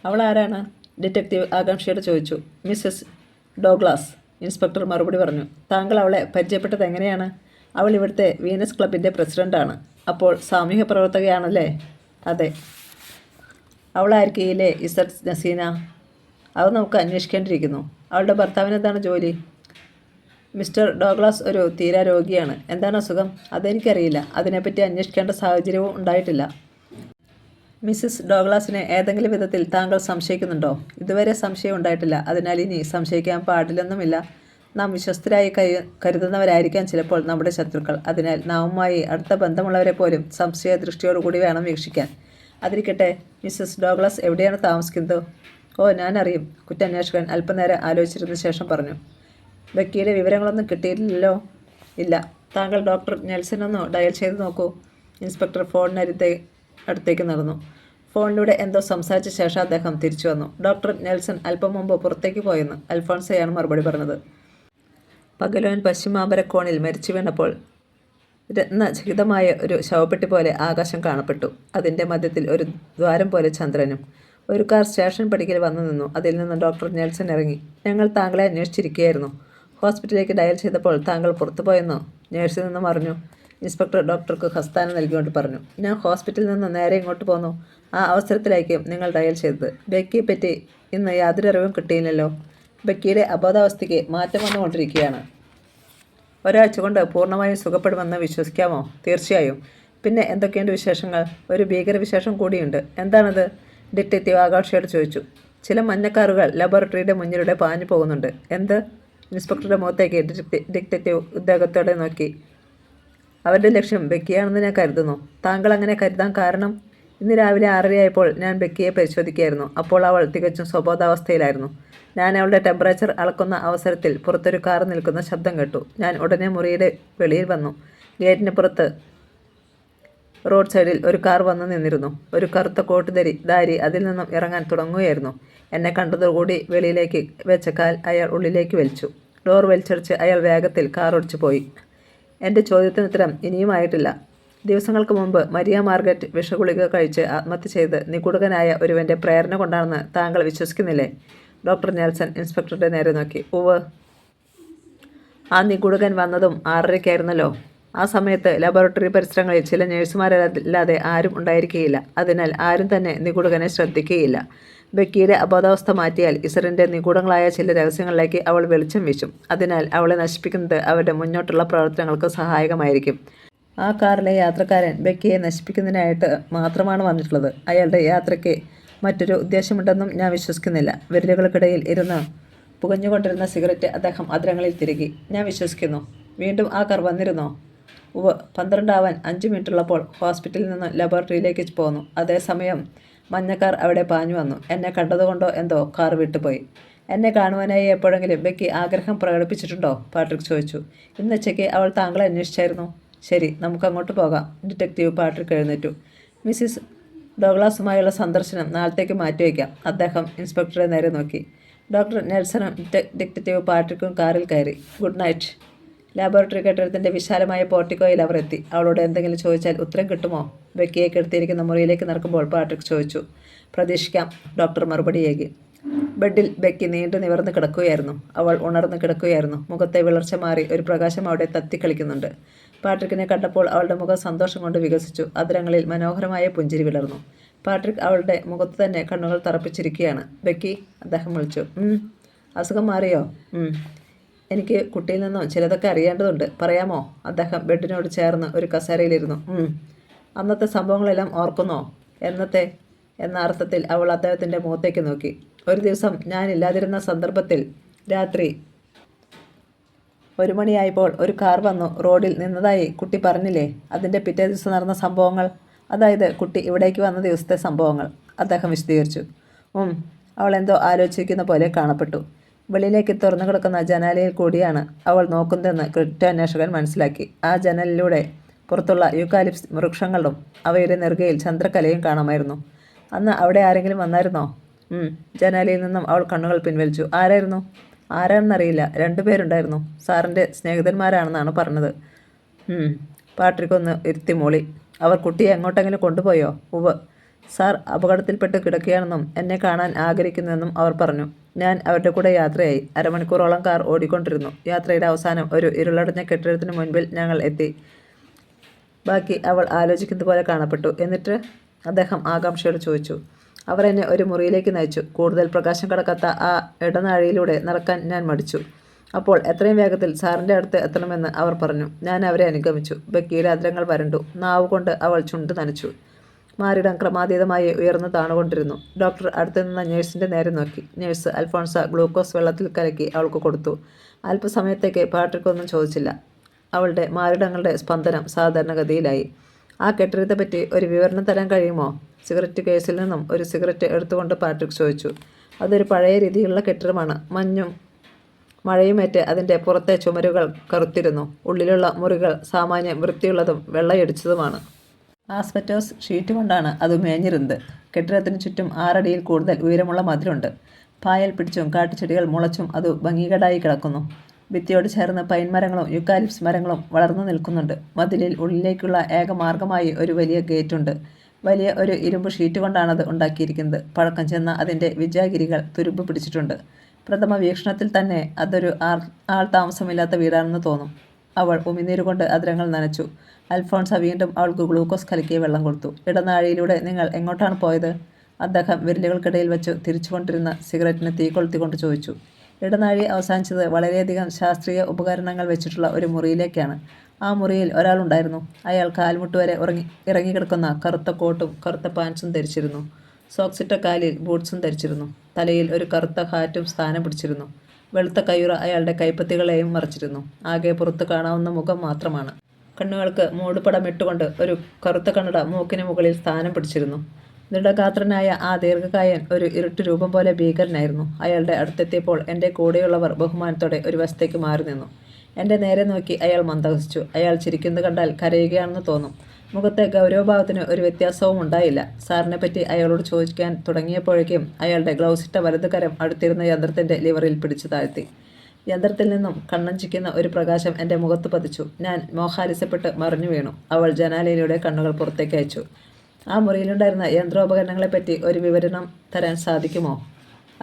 അവൾ ആരാണ്? ഡിറ്റക്റ്റീവ് ആകാംക്ഷയോട് ചോദിച്ചു. മിസ്സസ് ഡോഗ്ലാസ്, ഇൻസ്പെക്ടർ മറുപടി പറഞ്ഞു. താങ്കൾ അവളെ പരിചയപ്പെട്ടത് എങ്ങനെയാണ്? അവൾ ഇവിടുത്തെ വീനസ് ക്ലബിൻ്റെ പ്രസിഡൻ്റാണ്. അപ്പോൾ സാമൂഹ്യ പ്രവർത്തകയാണല്ലേ? അതെ. അവളായിരിക്കില്ലേ ഇസഡ് നസീന? അത് നമുക്ക് അന്വേഷിക്കേണ്ടിയിരിക്കുന്നു. അവളുടെ ഭർത്താവിന് എന്താണ് ജോലി? മിസ്റ്റർ ഡോഗ്ലാസ് ഒരു തീരാ രോഗിയാണ്. എന്താണ് അസുഖം? അതെനിക്കറിയില്ല. അതിനെപ്പറ്റി അന്വേഷിക്കേണ്ട സാഹചര്യവും ഉണ്ടായിട്ടില്ല. മിസ്സിസ് ഡോഗ്ലാസിനെ ഏതെങ്കിലും വിധത്തിൽ താങ്കൾ സംശയിക്കുന്നുണ്ടോ? ഇതുവരെ സംശയം ഉണ്ടായിട്ടില്ല. അതിനാൽ ഇനി സംശയിക്കാൻ പാടില്ലെന്നുമില്ല. നാം വിശ്വസ്തരായി കരുതുന്നവരായിരിക്കാം ചിലപ്പോൾ നമ്മുടെ ശത്രുക്കൾ. അതിനാൽ നാമുമായി അടുത്ത ബന്ധമുള്ളവരെ പോലും സംശയ ദൃഷ്ടിയോടുകൂടി വേണം വീക്ഷിക്കാൻ. അതിരിക്കട്ടെ, മിസ്സസ് ഡോഗ്ലാസ് എവിടെയാണ് താമസിക്കുന്നത്? ഓ, ഞാനറിയും, കുറ്റാന്വേഷകൻ അല്പനേരം ആലോചിച്ചിരുന്ന ശേഷം പറഞ്ഞു. ബെക്കിയുടെ വിവരങ്ങളൊന്നും കിട്ടിയില്ലല്ലോ? ഇല്ല. താങ്കൾ ഡോക്ടർ നെൽസനൊന്ന് ഡയൽ ചെയ്ത് നോക്കൂ. ഇൻസ്പെക്ടർ അടുത്തേക്ക് നടന്നു. ഫോണിലൂടെ എന്തോ സംസാരിച്ച ശേഷം അദ്ദേഹം തിരിച്ചു വന്നു. ഡോക്ടർ നെൽസൺ അല്പം മുമ്പ് പുറത്തേക്ക് പോയെന്ന് അൽഫോൺസയാണ് മറുപടി പറഞ്ഞത്. പകലോൻ പശ്ചിമാപരക്കോണിൽ മരിച്ചു വീണപ്പോൾ രത്നചകിതമായ ഒരു ശവപ്പെട്ടി പോലെ ആകാശം കാണപ്പെട്ടു. അതിൻ്റെ മധ്യത്തിൽ ഒരു ദ്വാരം പോലെ ചന്ദ്രനും. ഒരു കാർ സ്റ്റേഷൻ പടിക്കൽ വന്നു നിന്നു. അതിൽ നിന്ന് ഡോക്ടർ നെൽസൺ ഇറങ്ങി. ഞങ്ങൾ താങ്കളെ അന്വേഷിച്ചിരിക്കുകയായിരുന്നു. ഹോസ്പിറ്റലിലേക്ക് ഡയൽ ചെയ്തപ്പോൾ താങ്കൾ പുറത്തുപോയെന്നോ നേഴ്സിൽ നിന്നും അറിഞ്ഞു. ഇൻസ്പെക്ടർ ഡോക്ടർക്ക് ഹസ്താനം നൽകിക്കൊണ്ട് പറഞ്ഞു. ഞാൻ ഹോസ്പിറ്റലിൽ നിന്ന് നേരെ ഇങ്ങോട്ട് പോന്നു. ആ അവസരത്തിലായിരിക്കും നിങ്ങൾ ഡയൽ ചെയ്തത്. ബെക്കിയെ പറ്റി ഇന്ന് യാതൊരു അറിവും കിട്ടിയില്ലല്ലോ. ബെക്കിയുടെ അബോധാവസ്ഥയ്ക്ക് മാറ്റം വന്നുകൊണ്ടിരിക്കുകയാണ്. ഒരാഴ്ച കൊണ്ട് പൂർണ്ണമായും സുഖപ്പെടുമെന്ന് വിശ്വസിക്കാമോ? തീർച്ചയായും. പിന്നെ എന്തൊക്കെയുണ്ട് വിശേഷങ്ങൾ? ഒരു ഭീകരവിശേഷം കൂടിയുണ്ട്. എന്താണത്? ഡിറ്റക്റ്റീവ് ആകാംക്ഷയോട് ചോദിച്ചു. ചില മഞ്ഞക്കാറുകൾ ലബോറട്ടറിയുടെ മുന്നിലൂടെ പാഞ്ഞു പോകുന്നുണ്ട്. എന്ത്? ഇൻസ്പെക്ടറുടെ മുഖത്തേക്ക് ഡിറ്റക്റ്റീവ് ഉദ്യോഗത്തോടെ നോക്കി. അവരുടെ ലക്ഷ്യം ബെക്കിയാണെന്ന് ഞാൻ കരുതുന്നു. താങ്കൾ അങ്ങനെ കരുതാൻ കാരണം? ഇന്ന് രാവിലെ 6:30 ഞാൻ ബെക്കിയെ പരിശോധിക്കുകയായിരുന്നു. അപ്പോൾ അവൾ തികച്ചും സ്വബോധാവസ്ഥയിലായിരുന്നു. ഞാൻ അവളുടെ ടെമ്പറേച്ചർ അളക്കുന്ന അവസരത്തിൽ പുറത്തൊരു കാർ നിൽക്കുന്ന ശബ്ദം കേട്ടു. ഞാൻ ഉടനെ മുറിയുടെ വെളിയിൽ വന്നു. ഗേറ്റിന് പുറത്ത് റോഡ് സൈഡിൽ ഒരു കാർ വന്നു നിന്നിരുന്നു. ഒരു കറുത്ത കോട്ട് ധാരി അതിൽ നിന്നും ഇറങ്ങാൻ തുടങ്ങുകയായിരുന്നു. എന്നെ കണ്ടതോടുകൂടി വെളിയിലേക്ക് വെച്ച കാൽ അയാൾ ഉള്ളിലേക്ക് വലിച്ചു. ഡോർ വലിച്ചടിച്ച് അയാൾ വേഗത്തിൽ കാർ ഓടിച്ചു പോയി. എൻ്റെ ചോദ്യത്തിനുത്തരം ഇനിയുമായിട്ടില്ല. ദിവസങ്ങൾക്ക് മുമ്പ് മരിയ മാർഗരറ്റ് വിഷഗുളിക കഴിച്ച് ആത്മഹത്യ ചെയ്ത് നിഗൂഢനായ ഒരുവൻ്റെ പ്രേരണ കൊണ്ടാണെന്ന് താങ്കൾ വിശ്വസിക്കുന്നില്ലേ? ഡോക്ടർ നെൽസൺ ഇൻസ്പെക്ടറുടെ നേരെ നോക്കി. ഉവ്വ്. ആ നിഗൂഢകൻ വന്നതും 6:30-ക്കായിരുന്നല്ലോ. ആ സമയത്ത് ലബോറട്ടറി പരിസരങ്ങളിൽ ചില നഴ്സുമാരല്ലാതെ ആരും ഉണ്ടായിരിക്കുകയില്ല. അതിനാൽ ആരും തന്നെ നിഗൂഢകനെ ശ്രദ്ധിക്കുകയില്ല. ബെക്കിയുടെ അബോധാവസ്ഥ മാറ്റിയാൽ ഇസറിൻ്റെ നിഗൂഢങ്ങളായ ചില രഹസ്യങ്ങളിലേക്ക് അവൾ വെളിച്ചം വീശും. അതിനാൽ അവളെ നശിപ്പിക്കുന്നത് അവരുടെ മുന്നോട്ടുള്ള പ്രവർത്തനങ്ങൾക്ക് സഹായകമായിരിക്കും. ആ കാറിലെ യാത്രക്കാരൻ ബെക്കിയെ നശിപ്പിക്കുന്നതിനായിട്ട് മാത്രമാണ് വന്നിട്ടുള്ളത്. അയാളുടെ യാത്രയ്ക്ക് മറ്റൊരു ഉദ്ദേശമുണ്ടെന്നും ഞാൻ വിശ്വസിക്കുന്നില്ല. വിരലുകൾക്കിടയിൽ ഇരുന്ന് പുകഞ്ഞുകൊണ്ടിരുന്ന സിഗരറ്റ് അദ്ദേഹം അതിരങ്ങളിൽ തിരുകി. ഞാൻ വിശ്വസിക്കുന്നു. വീണ്ടും ആ കാർ വന്നിരുന്നോ? ഉവ്വ്. 12 ആവാൻ 5 മിനിറ്റുള്ളപ്പോൾ ഹോസ്പിറ്റലിൽ നിന്ന് ലബോറട്ടറിയിലേക്ക് പോന്നു. അതേസമയം മഞ്ഞക്കാർ അവിടെ പാഞ്ഞു വന്നു. എന്നെ കണ്ടതുകൊണ്ടോ എന്തോ കാർ വിട്ടുപോയി. എന്നെ കാണുവാനായി എപ്പോഴെങ്കിലും ബെക്കി ആഗ്രഹം പ്രകടിപ്പിച്ചിട്ടുണ്ടോ? പാട്രിക് ചോദിച്ചു. ഇന്നുച്ചയ്ക്ക് അവൾ താങ്കളെ അന്വേഷിച്ചായിരുന്നു. ശരി, നമുക്ക് അങ്ങോട്ട് പോകാം. ഡിറ്റക്റ്റീവ് പാട്രിക് എഴുന്നേറ്റു. മിസ്സിസ് ഡോഗ്ലാസുമായുള്ള സന്ദർശനം നാളത്തേക്ക് മാറ്റിവെക്കാം. അദ്ദേഹം ഇൻസ്പെക്ടറെ നേരെ നോക്കി. ഡോക്ടർ നെൽസണും ഡിറ്റക്റ്റീവ് പാട്രിക്കും കാറിൽ കയറി. Good night. ലാബോറട്ടറി കെട്ടിടത്തിൻ്റെ വിശാലമായ പോർട്ടിക്കോയിൽ അവർ എത്തി. അവളോട് എന്തെങ്കിലും ചോദിച്ചാൽ ഉത്തരം കിട്ടുമോ? ബെക്കിയെ കിടത്തിയിരിക്കുന്ന മുറിയിലേക്ക് നടക്കുമ്പോൾ പാട്രിക് ചോദിച്ചു. പ്രതീക്ഷിക്കാം, ഡോക്ടർ മറുപടിയേകി. ബെഡിൽ ബെക്കി നീണ്ടു നിവർന്ന് കിടക്കുകയായിരുന്നു. അവൾ ഉണർന്ന് കിടക്കുകയായിരുന്നു. മുഖത്തെ വിളർച്ച മാറി ഒരു പ്രകാശം അവിടെ തത്തിക്കളിക്കുന്നുണ്ട്. പാട്രിക്കിനെ കണ്ടപ്പോൾ അവളുടെ മുഖം സന്തോഷം കൊണ്ട് വികസിച്ചു. അതിരങ്ങളിൽ മനോഹരമായ പുഞ്ചിരി വിടർന്നു. പാട്രിക് അവളുടെ മുഖത്ത് തന്നെ കണ്ണുകൾ തറപ്പിച്ചിരിക്കുകയാണ്. ബെക്കി, അദ്ദേഹം വിളിച്ചു. അസുഖം മാറിയോ? എനിക്ക് കുട്ടിയിൽ നിന്നും ചിലതൊക്കെ അറിയേണ്ടതുണ്ട്. പറയാമോ? അദ്ദേഹം ബെഡിനോട് ചേർന്ന് ഒരു കസേരയിലിരുന്നു. അന്നത്തെ സംഭവങ്ങളെല്ലാം ഓർക്കുന്നോ? എന്നത്തെ എന്ന അർത്ഥത്തിൽ അവൾ അദ്ദേഹത്തിൻ്റെ മുഖത്തേക്ക് നോക്കി. ഒരു ദിവസം ഞാനില്ലാതിരുന്ന സന്ദർഭത്തിൽ രാത്രി 1 മണിയായപ്പോൾ ഒരു കാർ വന്നു റോഡിൽ നിന്നതായി കുട്ടി പറഞ്ഞില്ലേ? അതിൻ്റെ പിറ്റേ ദിവസം നടന്ന സംഭവങ്ങൾ, അതായത് കുട്ടി ഇവിടേക്ക് വന്ന ദിവസത്തെ സംഭവങ്ങൾ, അദ്ദേഹം വിശദീകരിച്ചു. അവൾ എന്തോ ആലോചിക്കുന്ന പോലെ കാണപ്പെട്ടു. വെളിയിലേക്ക് തുറന്നു കിടക്കുന്ന ജനാലയിൽ കൂടിയാണ് അവൾ നോക്കുന്നതെന്ന് കുറ്റാന്വേഷകൻ മനസ്സിലാക്കി. ആ ജനലിലൂടെ പുറത്തുള്ള യൂക്കാലിപ്സ് വൃക്ഷങ്ങളും അവയുടെ നെറുകയിൽ ചന്ദ്രക്കലയും കാണാമായിരുന്നു. അന്ന് അവിടെ ആരെങ്കിലും വന്നായിരുന്നോ? ജനാലയിൽ നിന്നും അവൾ കണ്ണുകൾ പിൻവലിച്ചു. ആരായിരുന്നു? ആരാണെന്നറിയില്ല. 2 പേരുണ്ടായിരുന്നു. സാറിൻ്റെ സ്നേഹിതന്മാരാണെന്നാണ് പറഞ്ഞത്. പാട്രിക് ഒന്ന് ഇരുത്തി മൂളി. അവർ കുട്ടിയെ എങ്ങോട്ടെങ്കിലും കൊണ്ടുപോയോ? ഉവ്വ്. സാർ അപകടത്തിൽപ്പെട്ട് കിടക്കുകയാണെന്നും എന്നെ കാണാൻ ആഗ്രഹിക്കുന്നുവെന്നും അവർ പറഞ്ഞു. ഞാൻ അവരുടെ കൂടെ യാത്രയായി. 1/2 മണിക്കൂറോളം കാർ ഓടിക്കൊണ്ടിരുന്നു. യാത്രയുടെ അവസാനം ഒരു ഇരുളടഞ്ഞ കെട്ടിടത്തിന് മുൻപിൽ ഞങ്ങൾ എത്തി. ബാക്കി അവൾ ആലോചിക്കുന്നത് പോലെ കാണപ്പെട്ടു. എന്നിട്ട്? അദ്ദേഹം ആകാംക്ഷയോട് ചോദിച്ചു. അവർ എന്നെ ഒരു മുറിയിലേക്ക് നയിച്ചു. കൂടുതൽ പ്രകാശം കടക്കാത്ത ആ ഇടനാഴിയിലൂടെ നടക്കാൻ ഞാൻ മടിച്ചു. അപ്പോൾ എത്രയും വേഗത്തിൽ സാറിൻ്റെ അടുത്ത് എത്തണമെന്ന് അവർ പറഞ്ഞു. ഞാൻ അവരെ അനുഗമിച്ചു. ബെക്കിയുടെ അതിരങ്ങൾ വരണ്ടു. നാവ് കൊണ്ട് അവൾ ചുണ്ട് നനച്ചു. മാറിടം ക്രമാതീതമായി ഉയർന്നു താണുകൊണ്ടിരുന്നു. ഡോക്ടർ അടുത്തു നിന്ന നേഴ്സിൻ്റെ നേരെ നോക്കി. നേഴ്സ് അൽഫോൺസ ഗ്ലൂക്കോസ് വെള്ളത്തിൽ കലക്കി അവൾക്ക് കൊടുത്തു. അല്പസമയത്തേക്ക് പാട്രിക് ഒന്നും ചോദിച്ചില്ല. അവളുടെ മാറിടങ്ങളുടെ സ്പന്ദനം സാധാരണഗതിയിലായി. ആ കെട്ടിടത്തെപ്പറ്റി ഒരു വിവരണം തരാൻ കഴിയുമോ? സിഗരറ്റ് കേസിൽ നിന്നും ഒരു സിഗരറ്റ് എടുത്തുകൊണ്ട് പാട്രിക് ചോദിച്ചു. അതൊരു പഴയ രീതിയിലുള്ള കെട്ടിടമാണ്. മഞ്ഞും മഴയുമേറ്റ് അതിൻ്റെ പുറത്തെ ചുമരുകൾ കറുത്തിരുന്നു. ഉള്ളിലുള്ള മുറികൾ സാമാന്യം വൃത്തിയുള്ളതും വെള്ളയടിച്ചതുമാണ്. ആസ്ബറ്റോസ് ഷീറ്റ് കൊണ്ടാണ് അത് മേഞ്ഞിരുന്നത്. കെട്ടിടത്തിന് ചുറ്റും 6 അടിയിൽ കൂടുതൽ ഉയരമുള്ള മതിലുണ്ട്. പായൽ പിടിച്ചും കാട്ടുചെടികൾ മുളച്ചും അത് ഭംഗികേടായി കിടക്കുന്നു. ഭിത്തിയോട് ചേർന്ന് പൈൻ മരങ്ങളും യുക്കാലിപ്സ് മരങ്ങളും വളർന്നു നിൽക്കുന്നുണ്ട്. മതിലിൽ ഉള്ളിലേക്കുള്ള ഏക മാർഗമായി ഒരു വലിയ ഗേറ്റുണ്ട്. വലിയ ഒരു ഇരുമ്പ് ഷീറ്റ് കൊണ്ടാണത് ഉണ്ടാക്കിയിരിക്കുന്നത്. പഴക്കം ചെന്ന അതിൻ്റെ വിജാഗിരികൾ തുരുമ്പ് പിടിച്ചിട്ടുണ്ട്. പ്രഥമ വീക്ഷണത്തിൽ തന്നെ അതൊരു ആൾ താമസമില്ലാത്ത വീടാണെന്ന് തോന്നും. അവൾ ഉമിനീരുകൊണ്ട് അതിരങ്ങൾ നനച്ചു. അൽഫോൺസ വീണ്ടും അവൾക്ക് ഗ്ലൂക്കോസ് കലക്കിയ വെള്ളം കൊടുത്തു. ഇടനാഴിയിലൂടെ നിങ്ങൾ എങ്ങോട്ടാണ് പോയത്? അദ്ദേഹം വിരലുകൾക്കിടയിൽ വെച്ച് തിരിച്ചുകൊണ്ടിരുന്ന സിഗരറ്റിന് തീ കൊളുത്തിക്കൊണ്ട് ചോദിച്ചു. ഇടനാഴി അവസാനിച്ചത് വളരെയധികം ശാസ്ത്രീയ ഉപകരണങ്ങൾ വെച്ചിട്ടുള്ള ഒരു മുറിയിലേക്കാണ്. ആ മുറിയിൽ ഒരാളുണ്ടായിരുന്നു. അയാൾ കാൽമുട്ട് വരെ ഇറങ്ങിക്കിടക്കുന്ന കറുത്ത കോട്ടും കറുത്ത പാൻസും ധരിച്ചിരുന്നു. സോക്സിട്ട കാലിൽ ബൂട്ട്സും ധരിച്ചിരുന്നു. തലയിൽ ഒരു കറുത്ത ഹാറ്റും സ്ഥാനം പിടിച്ചിരുന്നു. വെളുത്ത കയ്യുറ അയാളുടെ കൈപ്പത്തികളെയും മറച്ചിരുന്നു. ആകെ പുറത്ത് കാണാവുന്ന മുഖം മാത്രമാണ്. കണ്ണുകൾക്ക് മൂടുപടം ഇട്ടുകൊണ്ട് ഒരു കറുത്ത കണ്ണട മൂക്കിന് മുകളിൽ സ്ഥാനം പിടിച്ചിരുന്നു. ദൃഢഗാത്രനായ ആ ദീർഘകായൻ ഒരു ഇരുട്ട് രൂപം പോലെ ഭീകരനായിരുന്നു. അയാളുടെ അടുത്തെത്തിയപ്പോൾ എൻ്റെ കൂടെയുള്ളവർ ബഹുമാനത്തോടെ ഒരു വശത്തേക്ക് മാറി നിന്നു. എൻ്റെ നേരെ നോക്കി അയാൾ മന്ദഹസിച്ചു. അയാൾ ചിരിക്കുന്നത് കണ്ടാൽ കരയുകയാണെന്ന് തോന്നും. മുഖത്തെ ഗൗരവഭാവത്തിന് ഒരു വ്യത്യാസവും ഉണ്ടായില്ല. സാറിനെപ്പറ്റി അയാളോട് ചോദിക്കാൻ തുടങ്ങിയപ്പോഴേക്കും അയാളുടെ ഗ്ലൗസിട്ട വലത് കരം അടുത്തിരുന്ന യന്ത്രത്തിൻ്റെ ലിവറിൽ പിടിച്ചു താഴ്ത്തി. യന്ത്രത്തിൽ നിന്നും കണ്ണഞ്ചിക്കുന്ന ഒരു പ്രകാശം എൻ്റെ മുഖത്ത് പതിച്ചു. ഞാൻ മോഹാലിസപ്പെട്ട് മറിഞ്ഞു വീണു. അവൾ ജനാലയിലൂടെ കണ്ണുകൾ പുറത്തേക്ക് അയച്ചു. ആ മുറിയിലുണ്ടായിരുന്ന യന്ത്രോപകരണങ്ങളെപ്പറ്റി ഒരു വിവരണം തരാൻ സാധിക്കുമോ?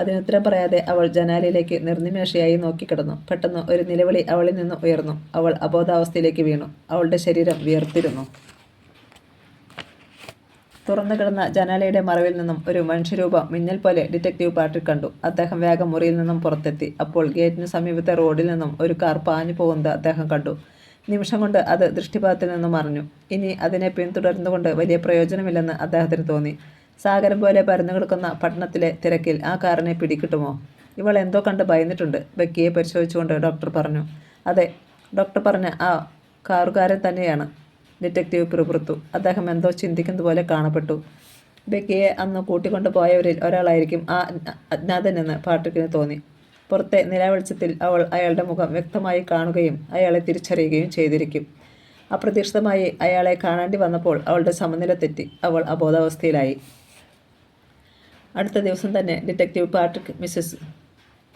അതിനുത്തരം പറയാതെ അവൾ ജനാലയിലേക്ക് നിർനിമേഷയായി നോക്കിക്കിടന്നു. പെട്ടെന്ന് ഒരു നിലവിളി അവളിൽ നിന്ന് ഉയർന്നു. അവൾ അബോധാവസ്ഥയിലേക്ക് വീണു. അവളുടെ ശരീരം വിയർത്തിരുന്നു. തുറന്നു കിടന്ന ജനാലയുടെ മറവിൽ നിന്നും ഒരു മനുഷ്യരൂപം മിന്നൽ പോലെ ഡിറ്റക്റ്റീവ് പാട്രിക് കണ്ടു. അദ്ദേഹം വേഗം മുറിയിൽ നിന്നും പുറത്തെത്തി. അപ്പോൾ ഗേറ്റിന് സമീപത്തെ റോഡിൽ നിന്നും ഒരു കാർ പാഞ്ഞു പോകുന്നത് അദ്ദേഹം കണ്ടു. നിമിഷം കൊണ്ട് അത് ദൃഷ്ടിപഥത്തിൽ നിന്നും മറഞ്ഞു. ഇനി അതിനെ പിന്തുടർന്നുകൊണ്ട് വലിയ പ്രയോജനമില്ലെന്ന് അദ്ദേഹത്തിന് തോന്നി. സാഗരം പോലെ പരന്നു കിടക്കുന്ന പട്ടണത്തിലെ തിരക്കിൽ ആ കാറിനെ പിടികിട്ടുമോ? ഇവൾ എന്തോ കണ്ട് ഭയന്നിട്ടുണ്ട്. ബെക്കിയെ പരിശോധിച്ചുകൊണ്ട് ഡോക്ടർ പറഞ്ഞു. അതെ, ഡോക്ടർ പറഞ്ഞ ആ കാറുകാരൻ തന്നെയാണ്. ഡിറ്റക്റ്റീവ് പിറുപിറുത്തു. അദ്ദേഹം എന്തോ ചിന്തിക്കുന്നത് പോലെ കാണപ്പെട്ടു. ബെക്കിയെ അന്ന് കൂട്ടിക്കൊണ്ടു പോയവരിൽ ഒരാളായിരിക്കും ആ അജ്ഞാതനെന്ന് പാട്രിക്കിന് തോന്നി. പുറത്തെ നിലാവെളിച്ചത്തിൽ അവൾ അയാളുടെ മുഖം വ്യക്തമായി കാണുകയും അയാളെ തിരിച്ചറിയുകയും ചെയ്തിരിക്കും. അപ്രതീക്ഷിതമായി അയാളെ കാണേണ്ടി വന്നപ്പോൾ അവളുടെ സമനില തെറ്റി. അവൾ അബോധാവസ്ഥയിലായി. അടുത്ത ദിവസം തന്നെ ഡിറ്റക്റ്റീവ് പാട്രിക് മിസ്സസ്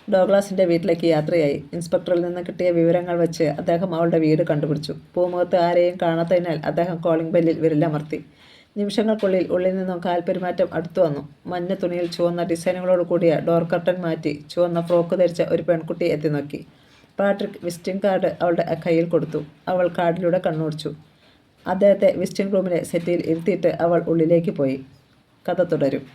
ഡോഗ്ലാസിൻ്റെ വീട്ടിലേക്ക് യാത്രയായി. ഇൻസ്പെക്ടറിൽ നിന്ന് കിട്ടിയ വിവരങ്ങൾ വെച്ച് അദ്ദേഹം അവളുടെ വീട് കണ്ടുപിടിച്ചു. പൂമുഖത്ത് ആരെയും കാണാത്തതിനാൽ അദ്ദേഹം കോളിംഗ് ബെല്ലിൽ വിരലമർത്തി. നിമിഷങ്ങൾക്കുള്ളിൽ ഉള്ളിൽ നിന്നും കാൽപെരുമാറ്റം അടുത്തു വന്നു. മഞ്ഞ തുണിയിൽ ചുവന്ന ഡിസൈനുകളോട് കൂടിയ ഡോർ കർട്ടൻ മാറ്റി ചുവന്ന ഫ്രോക്ക് ധരിച്ച ഒരു പെൺകുട്ടി എത്തി നോക്കി. പാട്രിക് വിസിറ്റിംഗ് കാർഡ് അവളുടെ കയ്യിൽ കൊടുത്തു. അവൾ കാർഡിലൂടെ കണ്ണോടിച്ചു. അദ്ദേഹത്തെ വിസിറ്റിംഗ് റൂമിലെ സെറ്റിയിൽ ഇരുത്തിയിട്ട് അവൾ ഉള്ളിലേക്ക് പോയി. കഥ തുടരും.